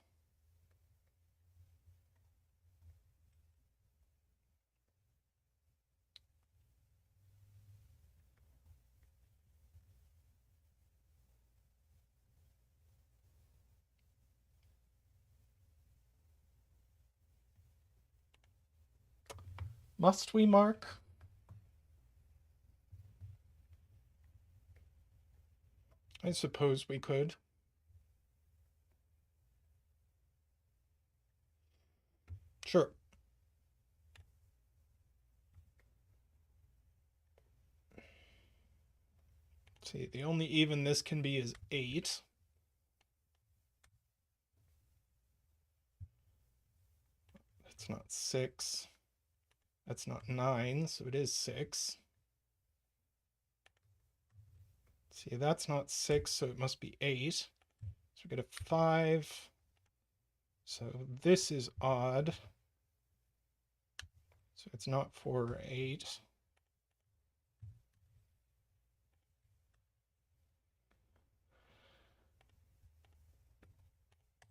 Must we mark? I suppose we could. Sure. See, the only even this can be is 8. That's not 6. That's not 9, so it is 6. See, that's not 6, so it must be 8. So we get a 5. So this is odd. So it's not 4 or 8.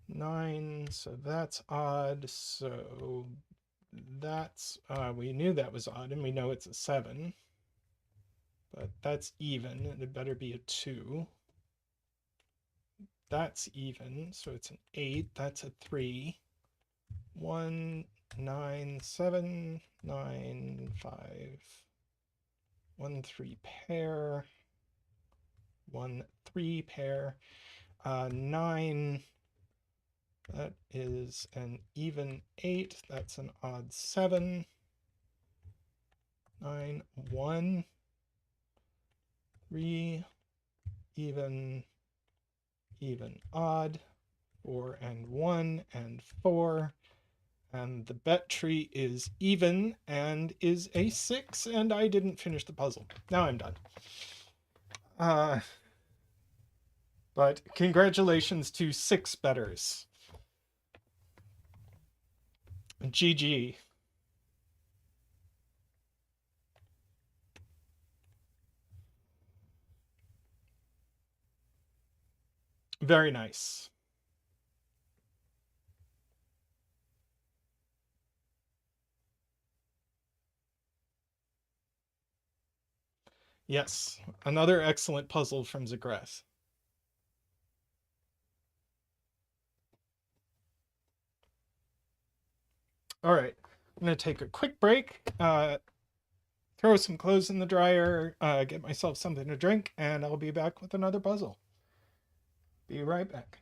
Nine, so that's odd. So that's we knew that was odd, and we know it's a 7. But that's even, and it better be a 2. That's even, so it's an 8. That's a 3. 1, 9, 7, 9, 5. 1, 3 pair. 1, 3 pair. 9. That is an even 8. That's an odd 7. 9, 1. 3, even, odd. 4 and 1 and 4. And the bet tree is even and is a 6, and I didn't finish the puzzle. Now I'm done. But congratulations to 6 betters. GG. Very nice. Yes, another excellent puzzle from ZegreS. All right, I'm going to take a quick break, throw some clothes in the dryer, get myself something to drink, and I'll be back with another puzzle. Be right back.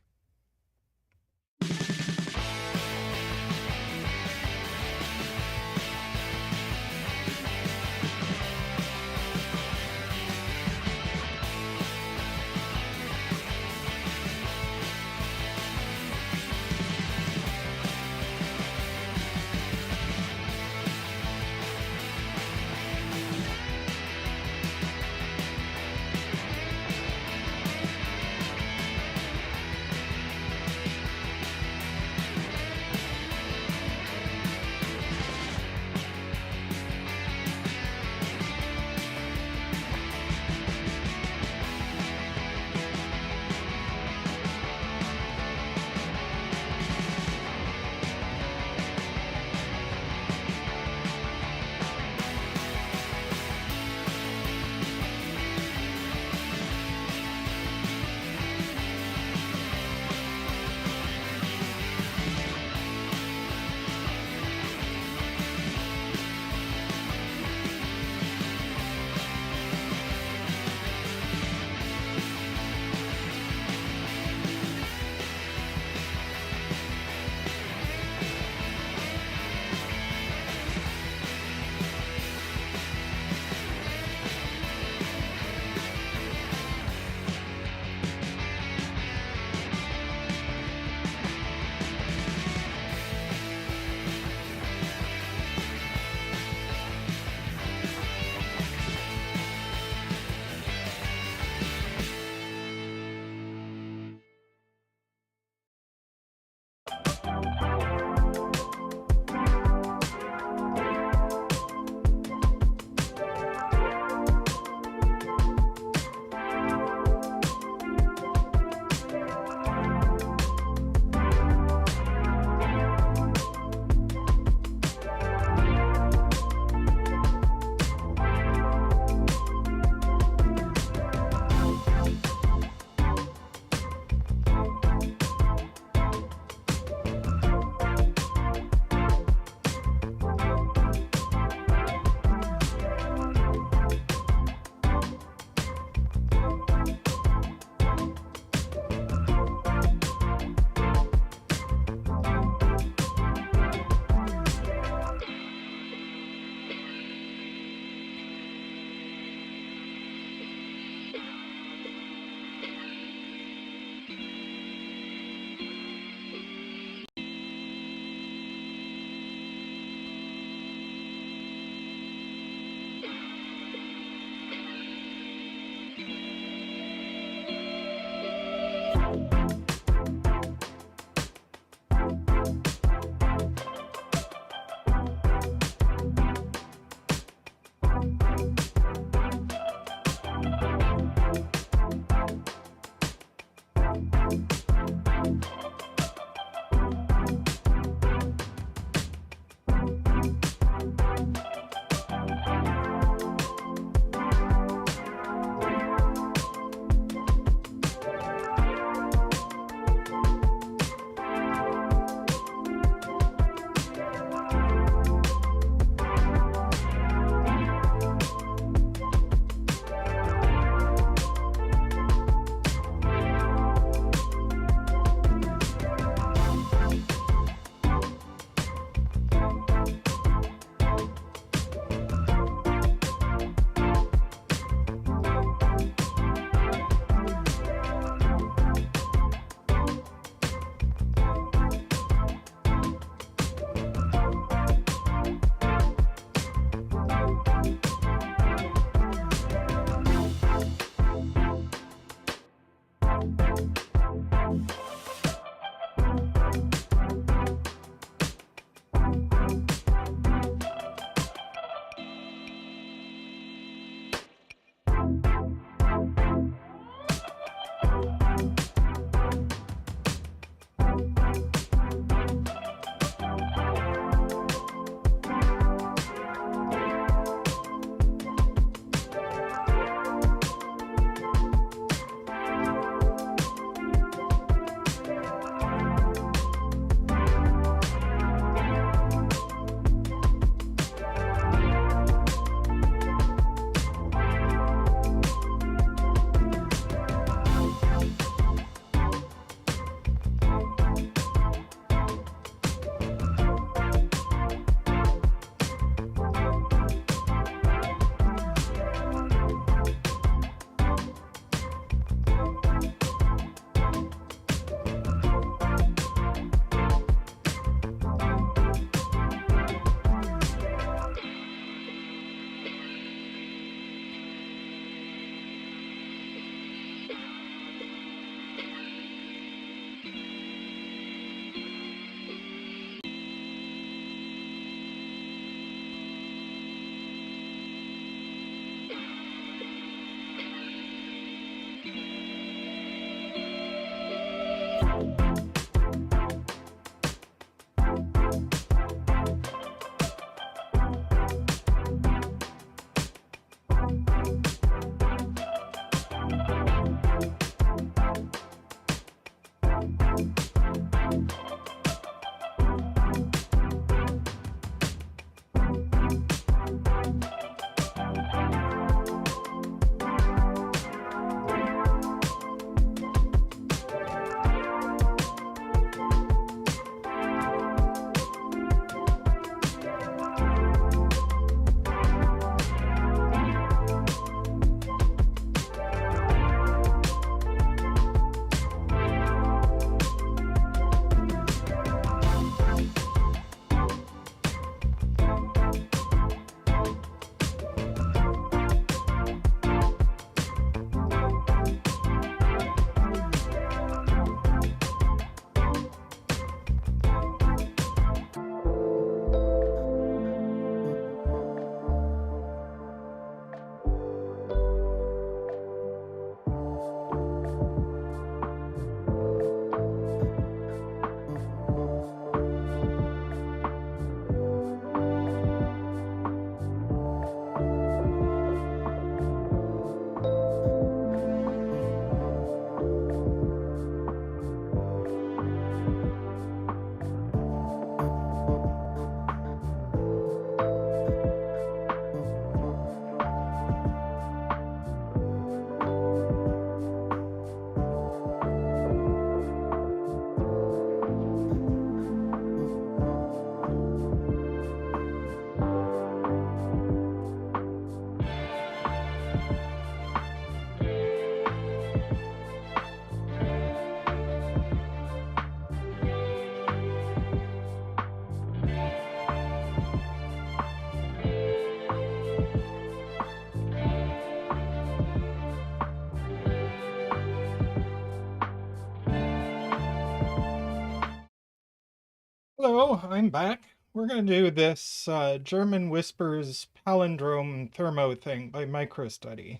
Hello, I'm back. We're going to do this German Whispers palindrome thermo thing by MicroStudy.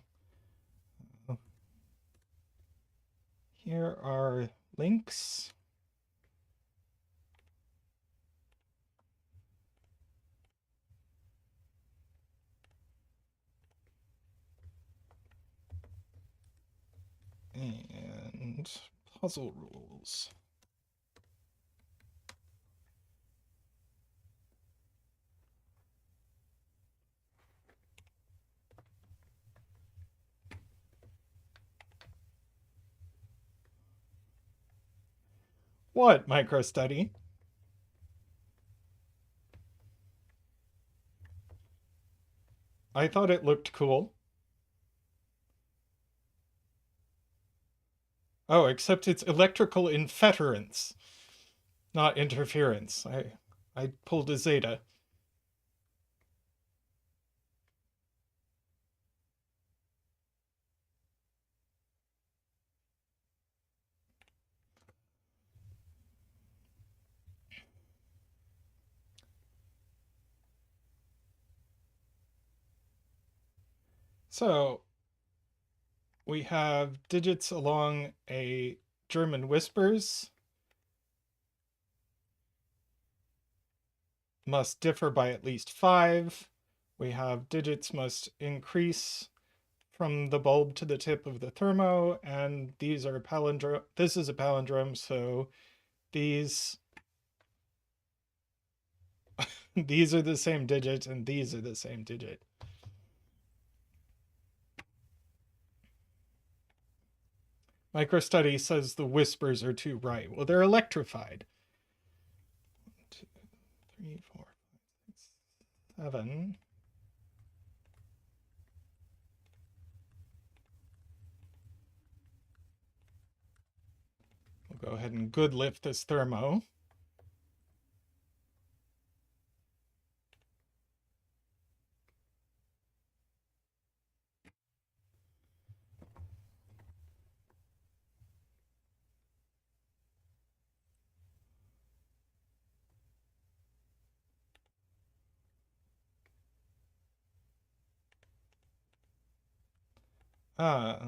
Here are links. And puzzle rules. What, MicroStudy? I thought it looked cool. Oh, except it's electrical infetterence, not interference. I pulled a zeta. So we have digits along a German Whispers must differ by at least 5. We have digits must increase from the bulb to the tip of the thermo, and these are palindrome. This is a palindrome, so these these are the same digit, and these are the same digit. MicroStudy says the whispers are too right. Well, they're electrified. 1, 2, 3, 4, 5, 6, 7. We'll go ahead and good lift this thermo.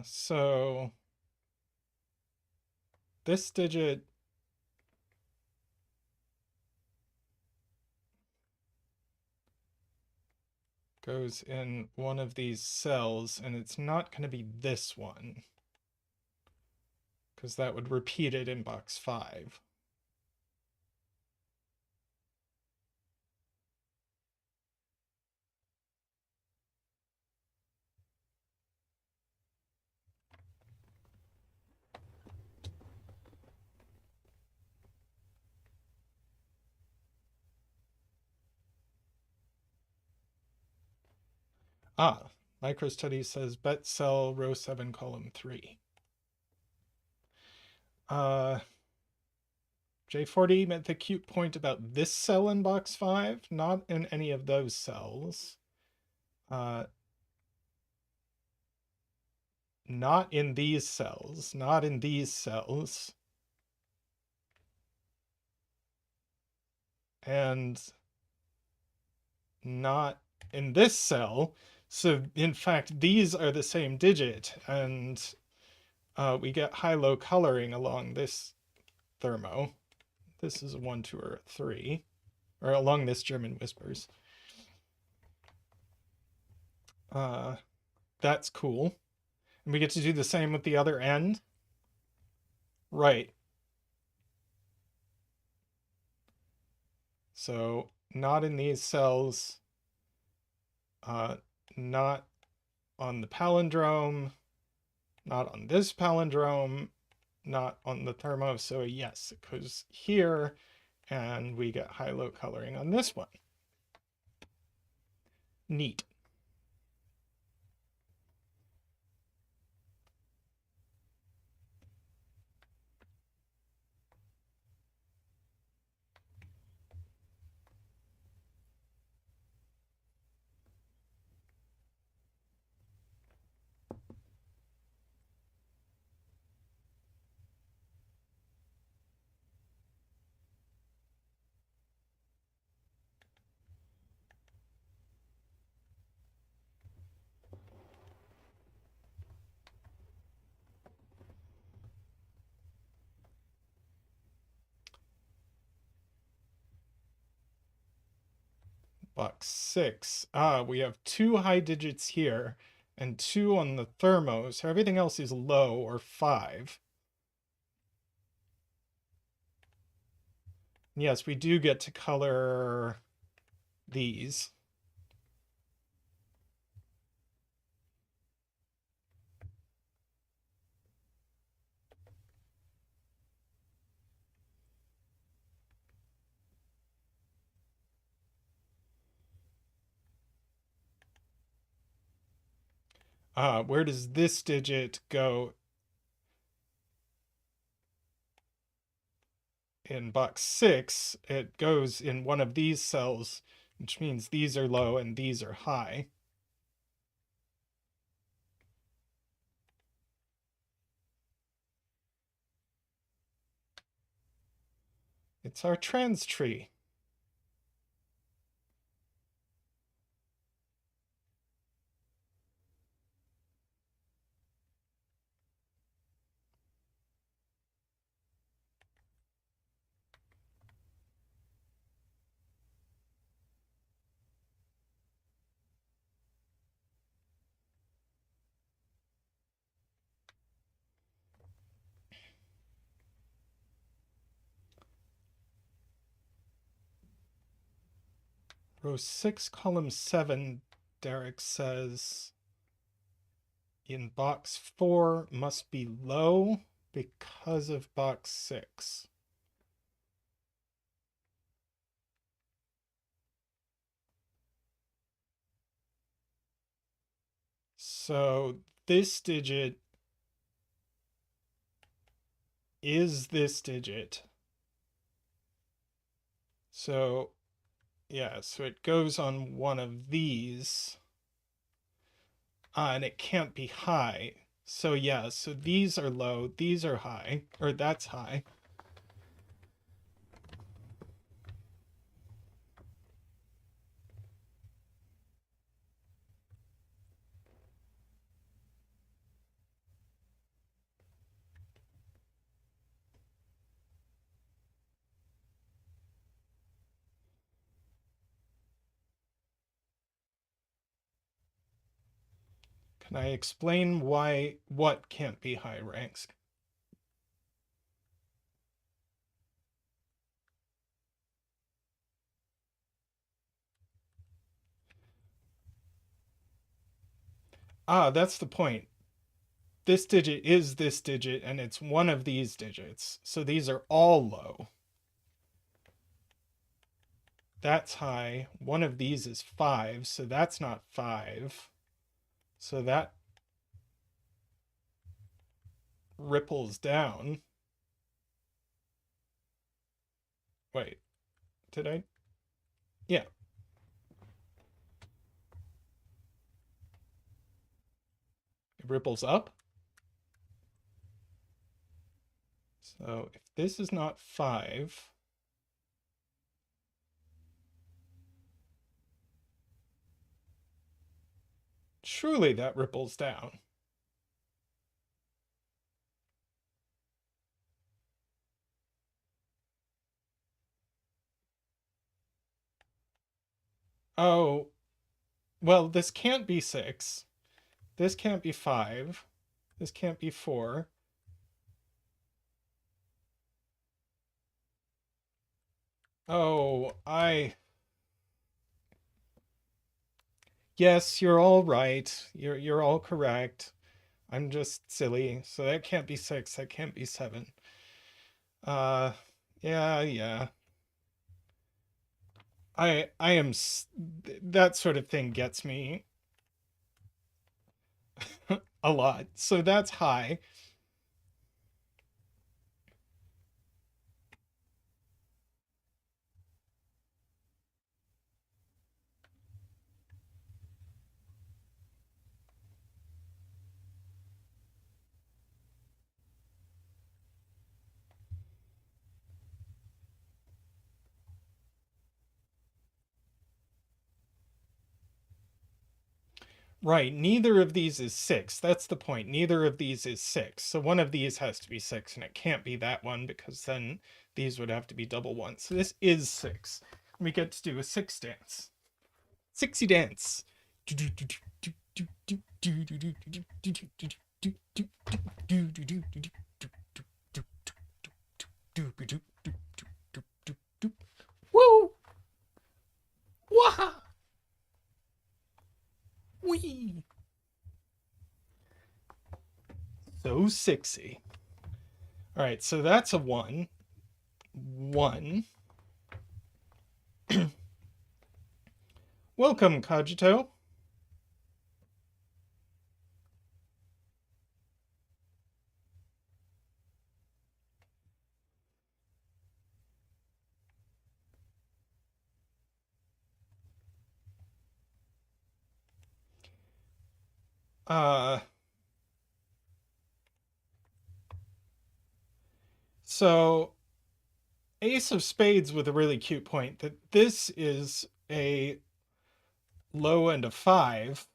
So this digit goes in one of these cells, and it's not going to be this one, because that would repeat it in box 5. MicroStudy says bet cell row 7 column 3. J40 meant the cute point about this cell in box 5, not in any of those cells. Not in these cells, not in these cells. And not in this cell. So in fact, these are the same digit, and we get high-low coloring along this thermo. This is a 1, 2, or a 3, or along this German Whispers. That's cool. And we get to do the same with the other end. Right. So not in these cells, not on the palindrome, not on this palindrome, not on the thermo. So yes, it goes here, and we get high-low coloring on this one. Neat. Box 6. Ah, we have 2 high digits here and 2 on the thermo, so everything else is low, or 5. Yes, we do get to color these. Where does this digit go in box 6? It goes in one of these cells, which means these are low and these are high. It's our trans tree. Row 6, column 7, Derek says in box 4 must be low because of box 6. So this digit is this digit. So yeah, so it goes on one of these. And it can't be high. So yeah, so these are low, these are high, or that's high. Can I explain why what can't be high ranks? That's the point. This digit is this digit, and it's one of these digits. So these are all low. That's high. One of these is 5, so that's not 5. So that ripples down. Wait, did I? Yeah. It ripples up. So if this is not 5, surely that ripples down. Oh, well, this can't be 6. This can't be 5. This can't be 4. Oh, yes, you're all right. You're all correct. I'm just silly. So that can't be 6. That can't be 7. Uh, yeah. I am that sort of thing gets me a lot. So that's high. Right, neither of these is 6. That's the point. Neither of these is 6. So one of these has to be 6, and it can't be that one because then these would have to be double ones. So this is 6. We get to do a 6 dance. Sexy dance. Woo! Wah! Wee! So sexy. All right, so that's a 1. 1. Welcome, Cogito. So Ace of Spades with a really cute point that this is a low and a 5.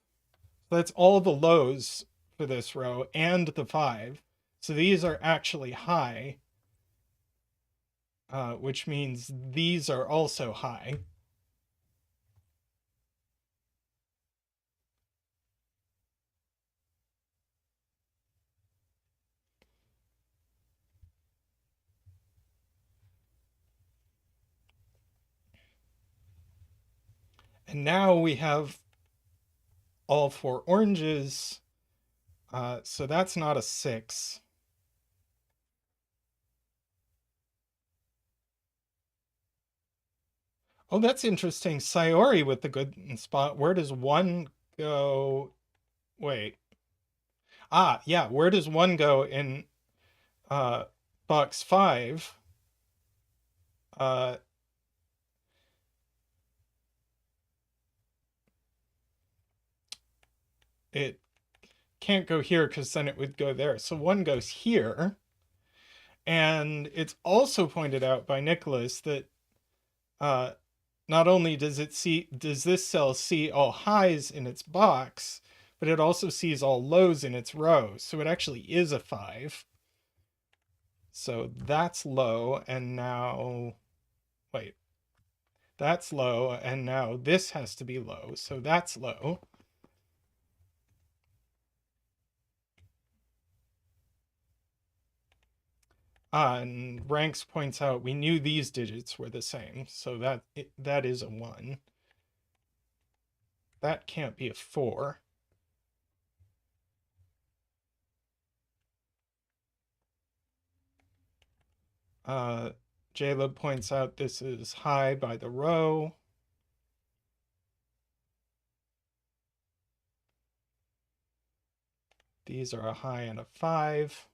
That's all the lows for this row and the 5. So these are actually high, which means these are also high. And now we have all 4 oranges. So that's not a 6. Oh, that's interesting. Sayori with the good spot. Where does 1 go? Wait. Yeah. Where does 1 go in uh, box 5? Uh, it can't go here because then it would go there. So 1 goes here. And it's also pointed out by Nicholas that not only does this cell see all highs in its box, but it also sees all lows in its row. So it actually is a 5. So that's low, and now, wait, that's low, and now this has to be low, so that's low. And Ranks points out we knew these digits were the same, so that is a 1. That can't be a 4. Jaleb points out this is high by the row. These are a high and a 5.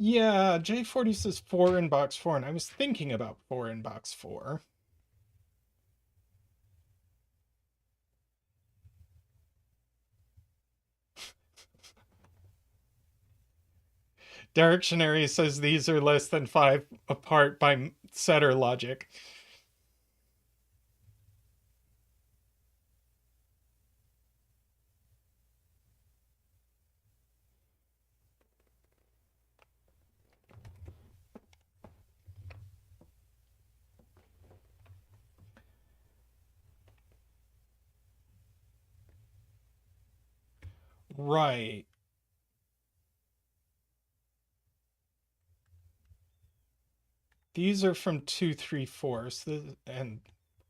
Yeah, J40 says 4 in box 4, and I was thinking about 4 in box 4. Derektionary says these are less than 5 apart by setter logic. Right. These are from 2, 3, 4. So and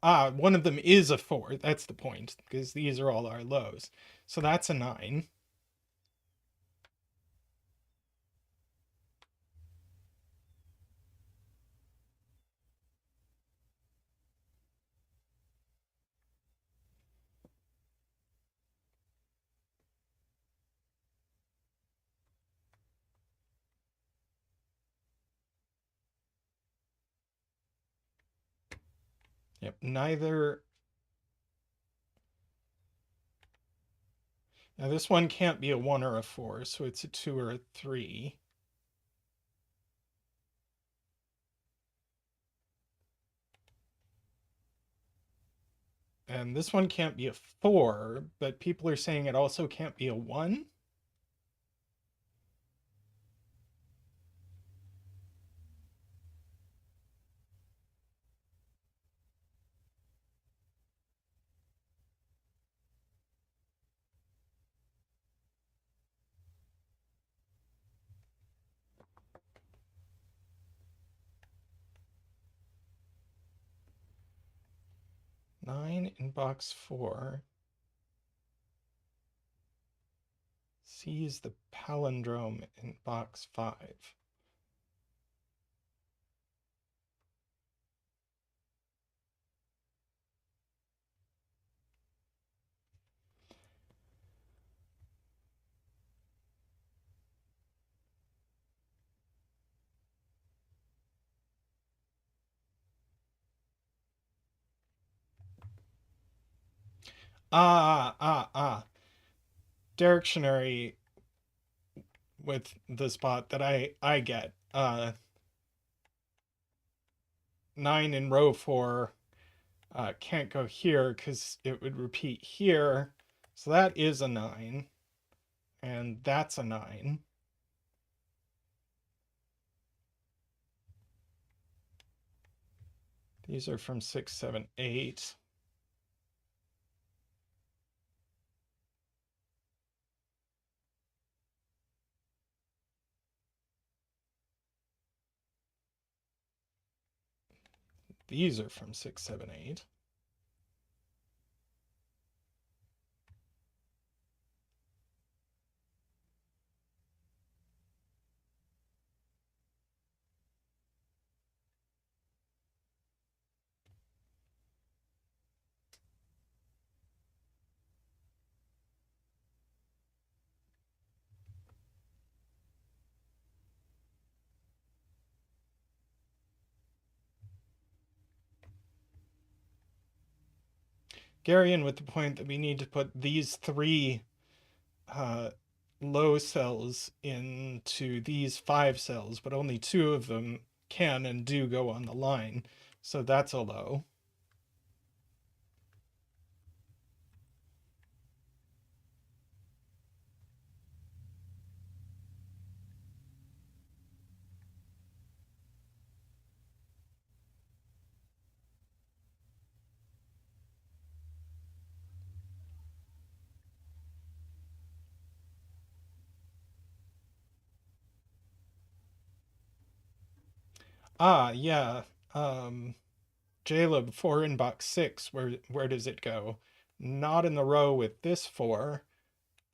one of them is a 4. That's the point, because these are all our lows. So that's a 9. Yep, neither. Now this one can't be a 1 or a 4, so it's a 2 or a 3. And this one can't be a 4, but people are saying it also can't be a 1. Nine in box 4. C is the palindrome in box 5. Derektionary with the spot that I get. 9 in row 4 can't go here because it would repeat here. So that is a 9. And that's a 9. These are from 6, 7, 8. These are from 6, 7, 8. Garian with the point that we need to put these 3 low cells into these 5 cells, but only 2 of them can and do go on the line. So that's a low. Yeah. JLib 4 in box 6, where does it go? Not in the row with this 4.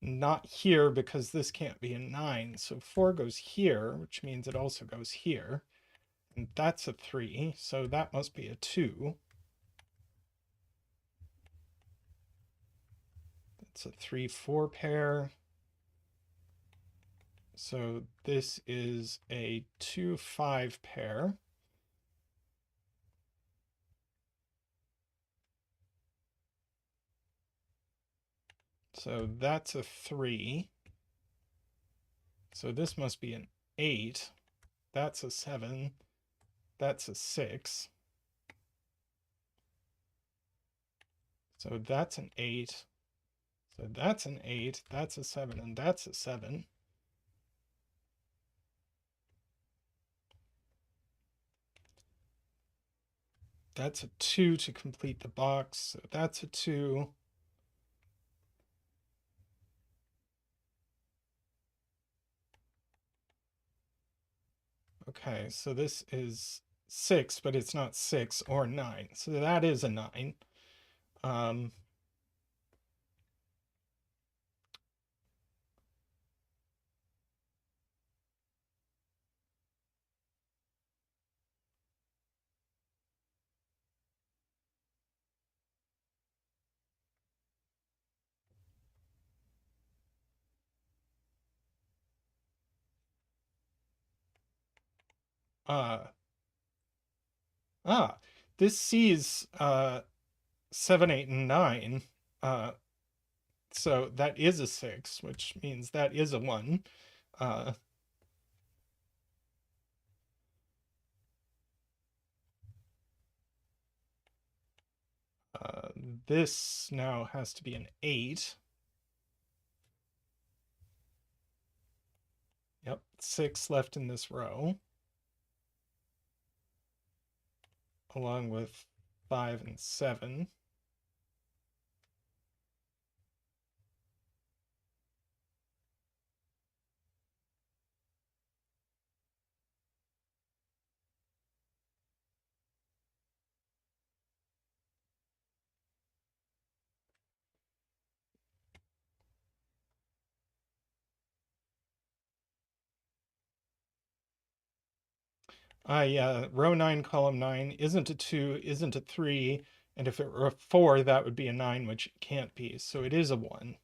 Not here because this can't be a 9. So 4 goes here, which means it also goes here. And that's a 3, so that must be a 2. It's a 3, 4 pair. So this is a 2, 5 pair. So that's a 3. So this must be an 8. That's a 7. That's a 6. So that's an 8. So that's an 8. That's a 7. And that's a 7. That's a 2 to complete the box. So that's a 2. Okay, so this is 6, but it's not 6 or 9. So that is a 9. Um, uh, this sees 7, 8, and 9. Uh, so that is a 6, which means that is a 1. Uh, this now has to be an 8. Yep, 6 left in this row, along with 5 and 7. Yeah, row 9, column 9 isn't a 2, isn't a 3, and if it were a 4, that would be a 9, which it can't be, so it is a 1.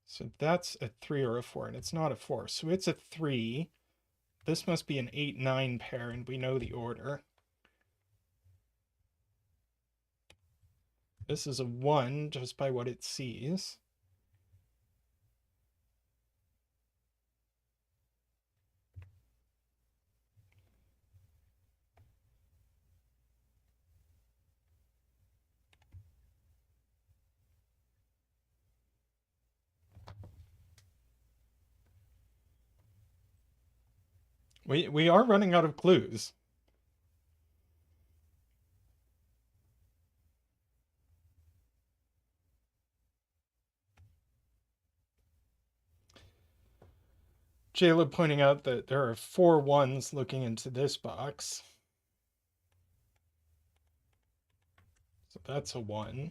So that's a 3 or a 4, and it's not a 4, so it's a 3. This must be an 8-9 pair, and we know the order. This is a 1 just by what it sees. We are running out of clues. Jayla pointing out that there are 4 1s looking into this box. So that's a 1.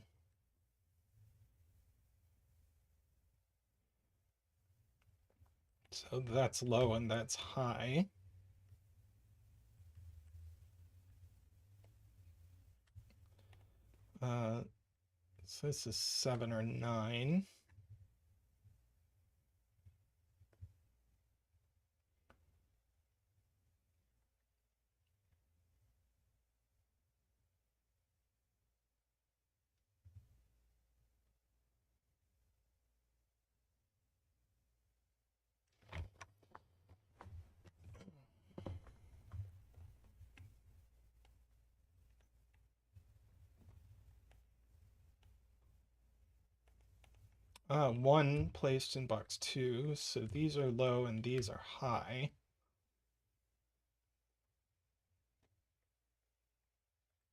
So that's low and that's high. So this is 7 or 9. One placed in box 2, so these are low and these are high.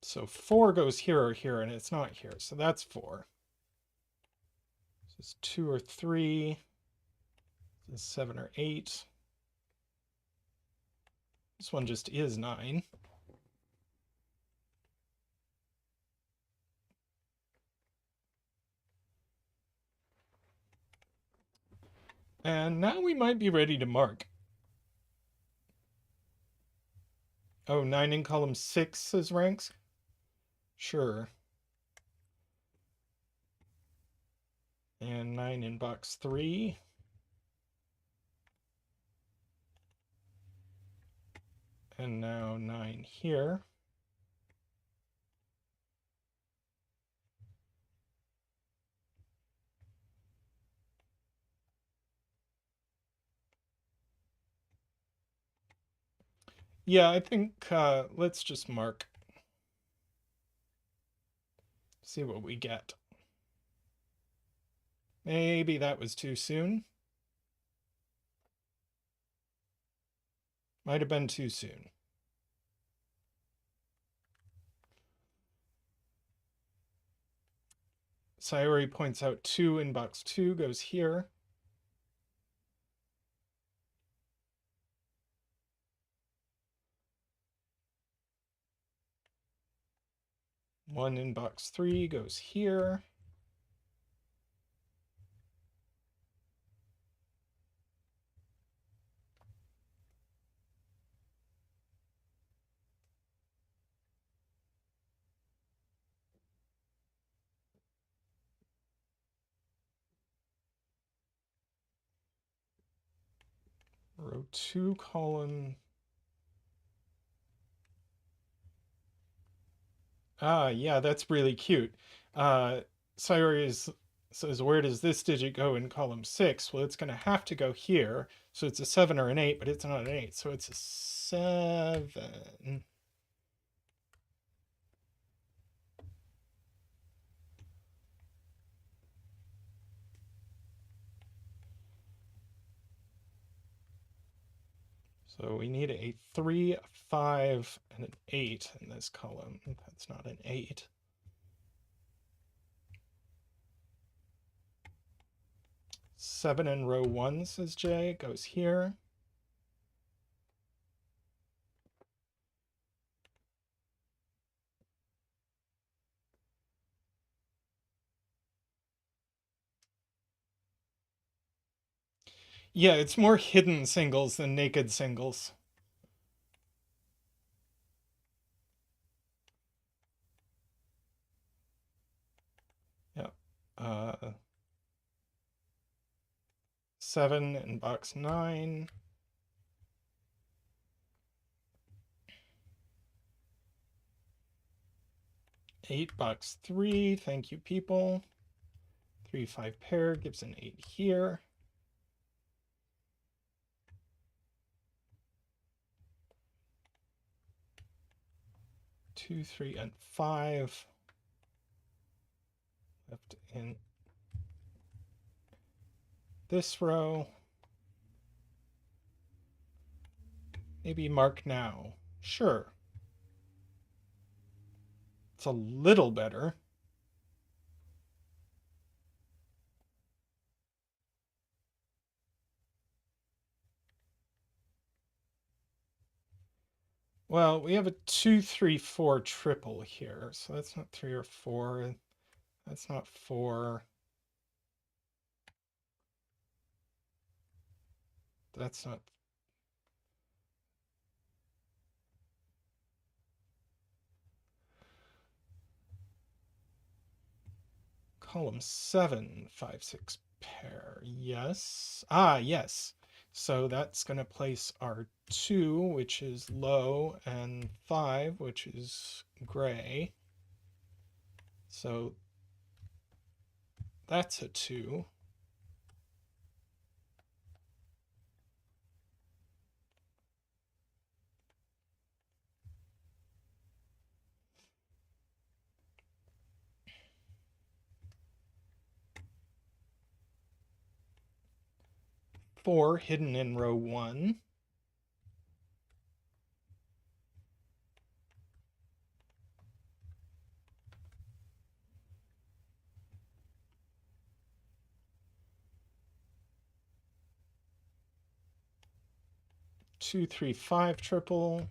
So 4 goes here or here, and it's not here, so that's 4. This is 2 or 3. This is 7 or 8. This one just is 9. And now we might be ready to mark. Oh, 9 in column 6 is ranks? Sure. And 9 in box 3. And now 9 here. Yeah, I think let's just mark. See what we get. Maybe that was too soon. Might have been too soon. Sayori points out 2 in box 2 goes here. One in box 3 goes here. Row 2 column. Yeah, that's really cute. Sayori says, where does this digit go in column 6? Well, it's going to have to go here. So it's a 7 or an 8, but it's not an 8. So it's a 7. So we need a 3, a 5, and an 8 in this column. That's not an 8. Seven in row 1, says Jay, goes here. Yeah, it's more hidden singles than naked singles. Yeah. 7 in box 9. Eight box 3. Thank you, people. 3, 5 pair gives an 8 here. 2, 3, and 5 left in this row. Maybe mark now. Sure. It's a little better. Well, we have a 2, 3, 4 triple here, so that's not 3 or 4. That's not 4. That's not. Column 7, 5, 6 pair. Yes. Ah, yes. So that's going to place our 2, which is low, and 5, which is gray. So that's a 2. Four hidden in row 1. Two, 3, 5 triple.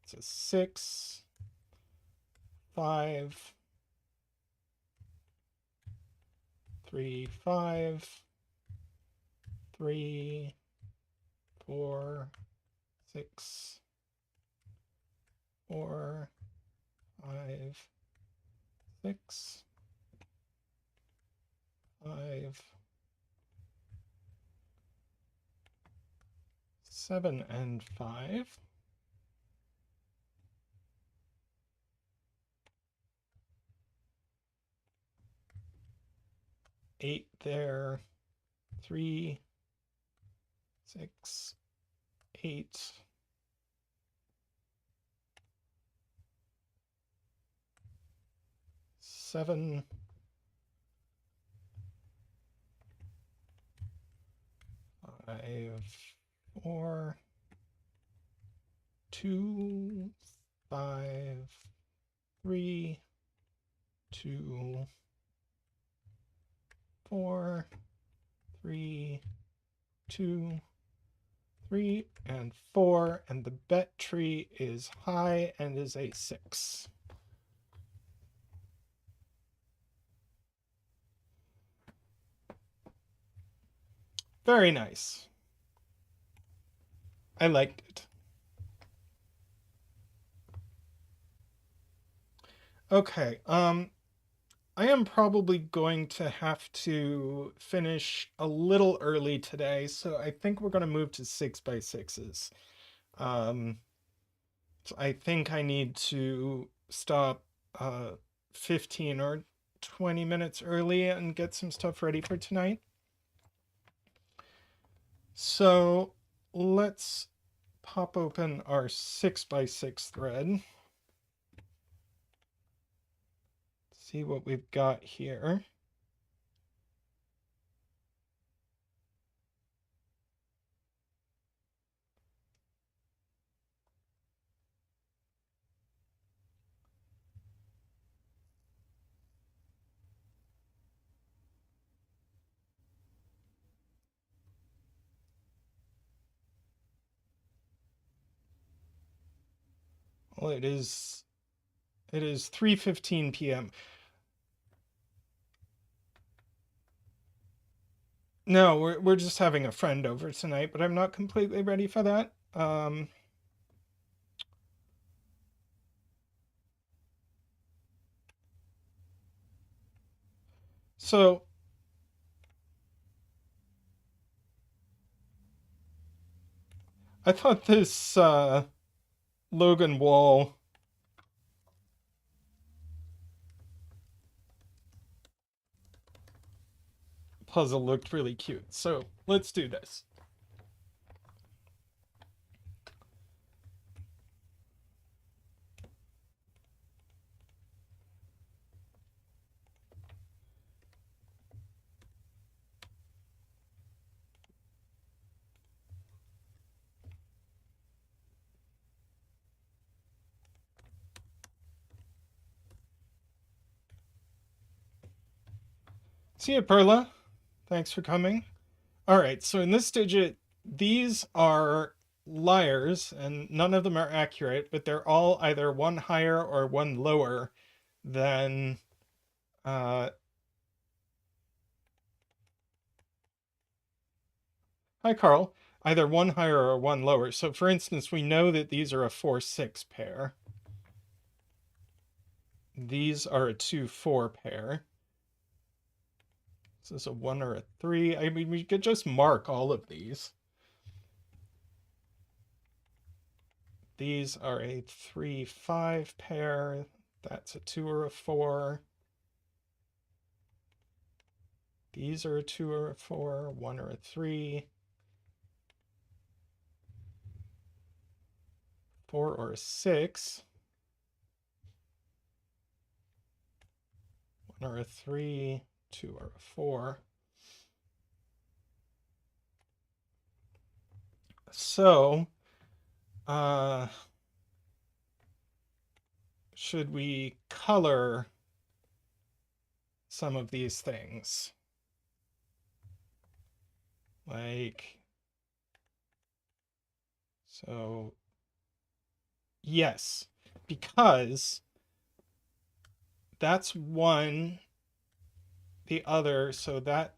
It's a 6. 5. 3, 5. 3, 4, 6. 4, 5, 6. 5. 7 and 5. 8 there. 3, 6, 8. 7. 5, 4. 2, 5, 3, 2, 4, 3, 2, 3, and 4. And the bet tree is high and is a 6. Very nice. I liked it. Okay, I am probably going to have to finish a little early today, so I think we're going to move to 6 by 6s. So I think I need to stop 15 or 20 minutes early and get some stuff ready for tonight. So let's pop open our 6 by 6 thread. See what we've got here. Well, it is 3:15 p.m. No, we're just having a friend over tonight, but I'm not completely ready for that. So I thought this Logan Wall puzzle looked really cute. So let's do this. See you, Perla. Thanks for coming. All right, so in this digit, these are liars, and none of them are accurate, but they're all either one higher or one lower than hi, Carl. Either one higher or one lower. So for instance, we know that these are a 4-6 pair. These are a 2-4 pair. This is a 1 or a 3. I mean, we could just mark all of these. These are a 3-5 pair. That's a 2 or a 4. These are a 2 or a 4, 1 or a 3. 4 or a 6. 1 or a 3, 2 or a 4. So, should we color some of these things? Like, so, yes, because that's one, the other, so that,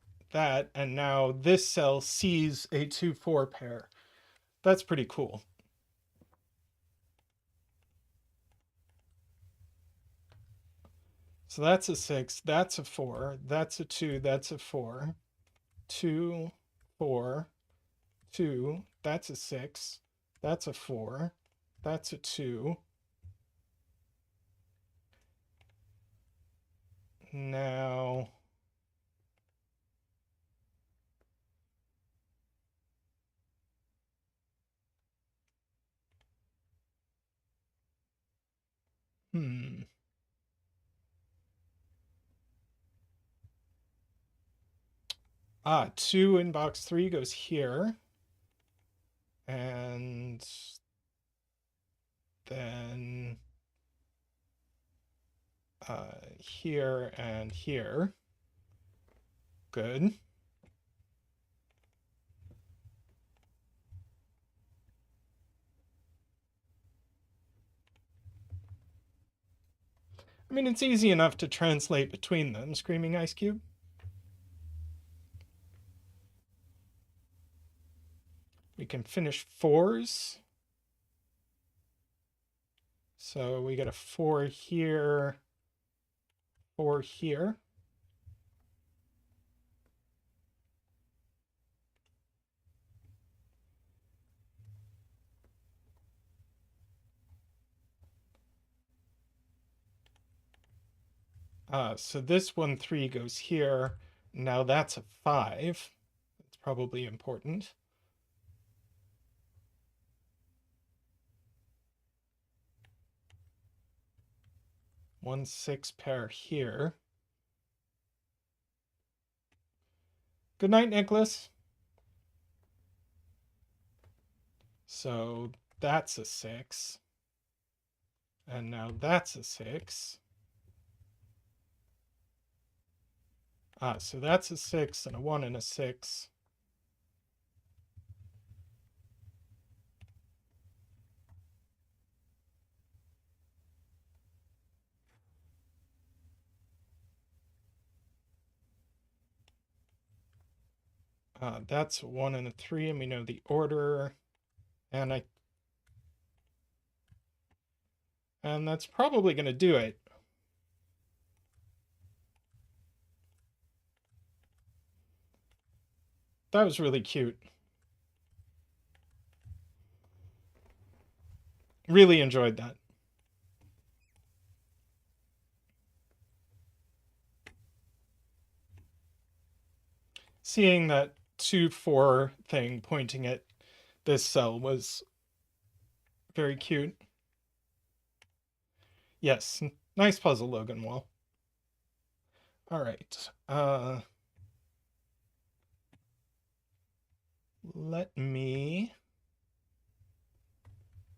and now this cell sees a 2-4 pair. That's pretty cool. So that's a 6, that's a 4, that's a 2, that's a 4. 2, 4, 2, that's a 6, that's a 4, that's a 2. Now, hmm. 2 in box 3 goes here. And then here and here. Good. I mean, it's easy enough to translate between them, Screaming Ice Cube. We can finish 4s. So we get a 4 here, 4 here. So this 1, 3 goes here. Now that's a 5. It's probably important. 1, 6 pair here. Good night, Nicholas. So that's a 6. And now that's a 6. So that's a 6 and a 1 and a 6. That's 1 and a 3, and we know the order. And that's probably going to do it. That was really cute. Really enjoyed that. Seeing that 2-4 thing pointing at this cell was very cute. Yes, nice puzzle, Logan Wall. All right. Let me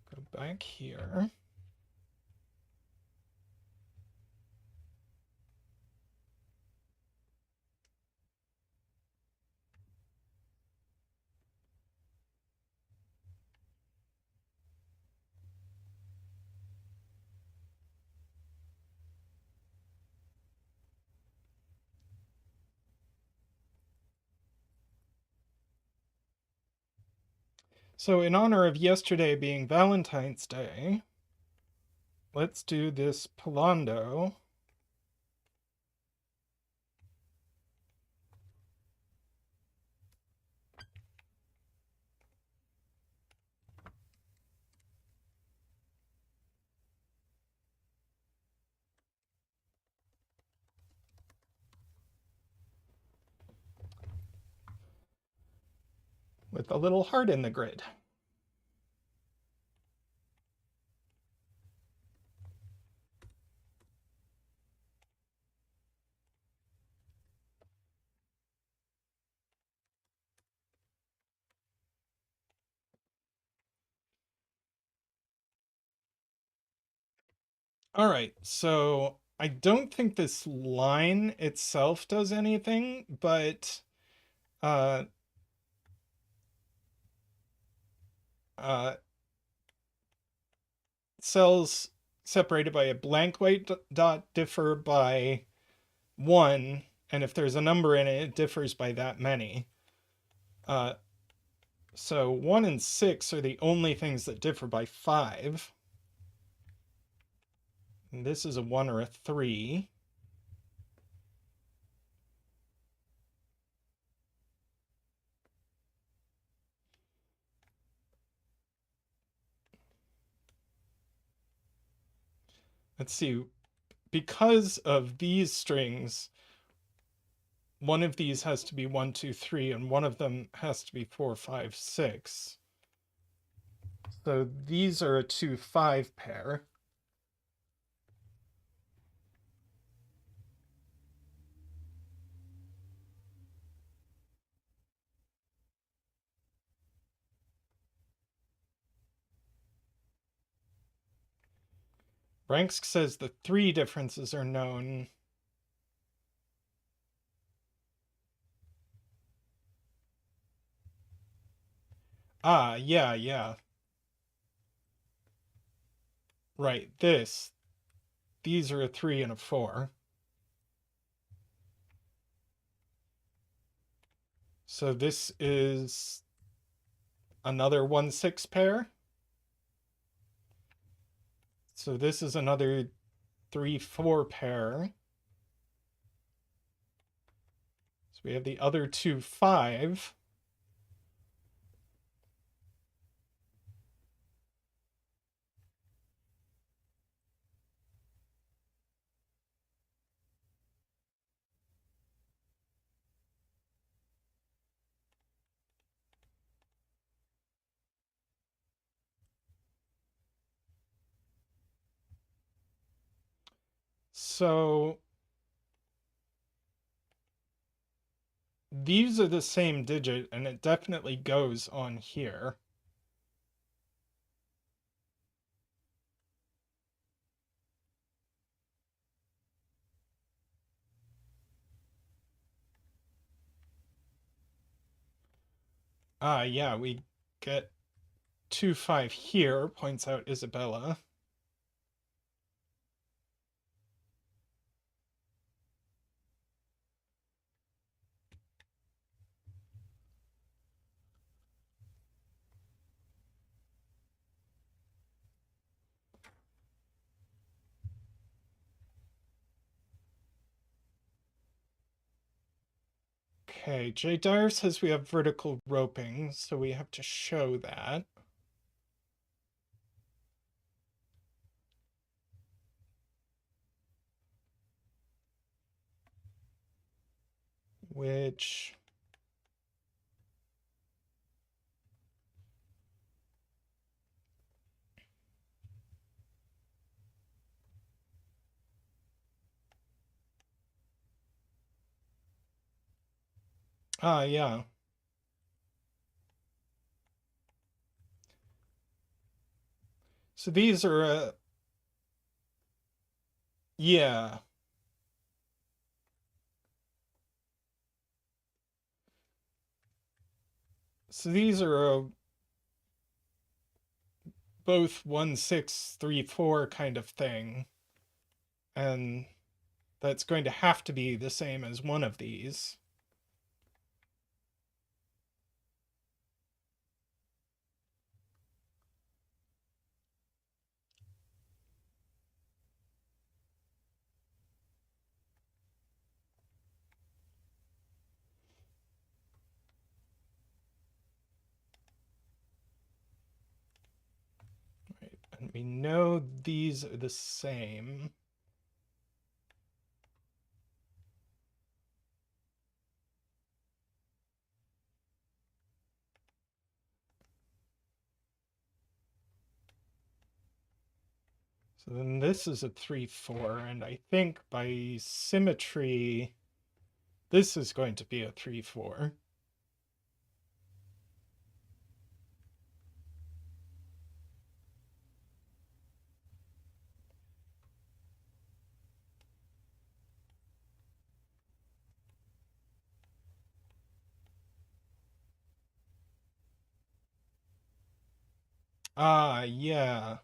go back here. So in honor of yesterday being Valentine's Day, let's do this Pallando. With a little heart in the grid. All right, so I don't think this line itself does anything, but uh, uh, cells separated by a blank white dot differ by 1, and if there's a number in it, it differs by that many. So 1 and 6 are the only things that differ by 5. And this is a 1 or a 3. Let's see. Because of these strings, one of these has to be 1, 2, 3, and one of them has to be 4, 5, 6. So these are a 2, 5 pair. Ranks says the 3 differences are known. Ah, yeah. Right, these are a 3 and a 4. So this is another 1, 6 pair. So this is another 3, 4 pair. So we have the other 2, 5. So these are the same digit, and it definitely goes on here. Ah, yeah, we get 2, 5 here, points out Isabella. Okay, Jay Dyer says we have vertical roping, so we have to show that. Which... yeah. So these are, yeah. So these are both 1634 kind of thing. And that's going to have to be the same as one of these. Right. And we know these are the same. So then this is a 3-4, and I think by symmetry, this is going to be a 3-4. Yeah.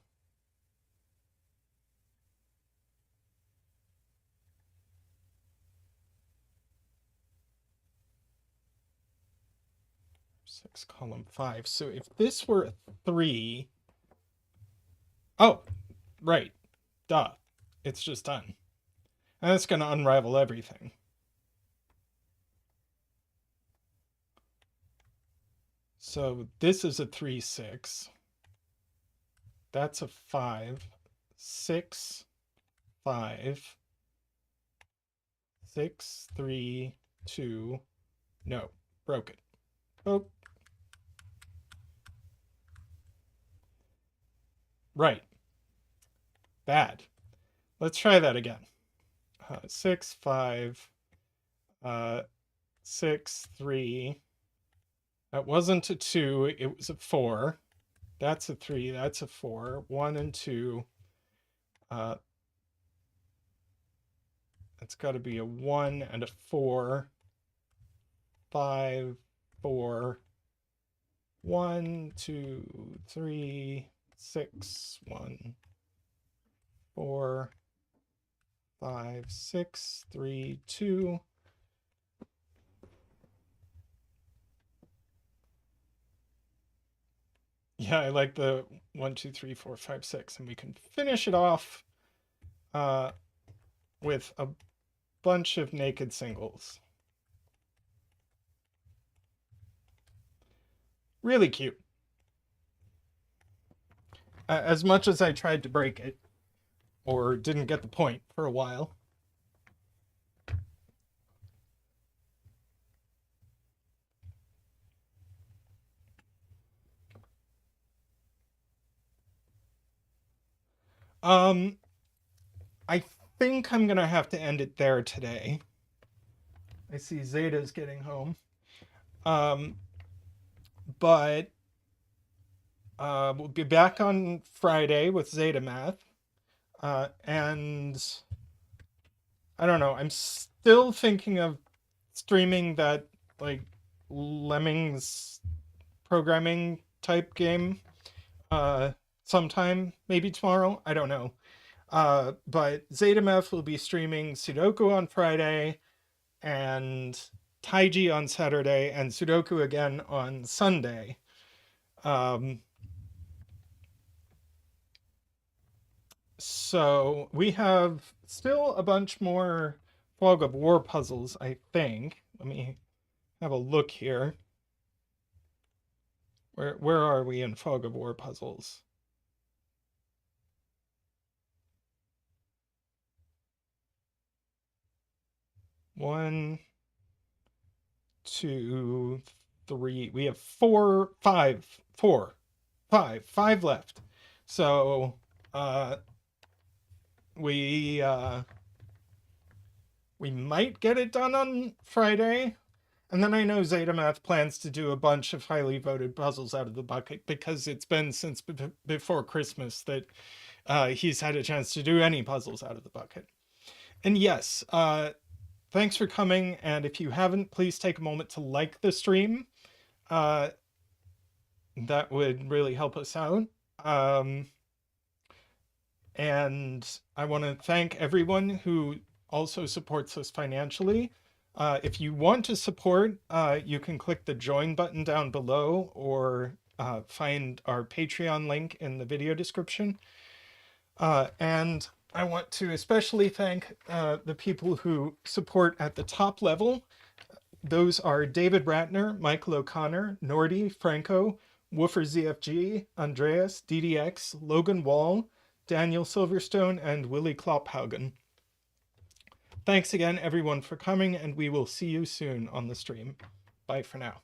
Six, column 5. So if this were a 3... Oh, right. Duh. It's just done. And that's going to unravel everything. So this is a 3-6. That's a 5. 6, 5. 6, 3, 2. No, broke it. Oh. Right. Bad. Let's try that again. 6, 5, 6, 3. That wasn't a 2, it was a 4. That's a 3, that's a 4. 1 and 2. That's got to be a 1 and a 4. 5, 4. 1, 2, 3, 6. 1, 4, 5, 6, 3, 2. Yeah, I like the 1, 2, 3, 4, 5, 6, and we can finish it off with a bunch of naked singles. Really cute. As much as I tried to break it, or didn't get the point for a while. I think I'm gonna have to end it there today. I see Zeta's getting home. But we'll be back on Friday with Zeta Math. And I don't know, I'm still thinking of streaming that like Lemmings programming type game sometime, maybe tomorrow. I don't know. But ZetaMF will be streaming Sudoku on Friday and Taiji on Saturday and Sudoku again on Sunday. So we have still a bunch more Fog of War puzzles, I think. Let me have a look here. Where are we in Fog of War puzzles? One, two, three. We have five left. So we might get it done on Friday. And then I know ZetaMath plans to do a bunch of highly voted puzzles out of the bucket because it's been since before Christmas that he's had a chance to do any puzzles out of the bucket. And yes, thanks for coming. And if you haven't, please take a moment to like the stream. That would really help us out. And I want to thank everyone who also supports us financially. If you want to support, you can click the join button down below or find our Patreon link in the video description. And I want to especially thank the people who support at the top level. Those are David Ratner, Michael O'Connor, Nordy, Franco, Woofer ZFG, Andreas, DDX, Logan Wall, Daniel Silverstone, and Willie Klopphaugen. Thanks again, everyone, for coming, and we will see you soon on the stream. Bye for now.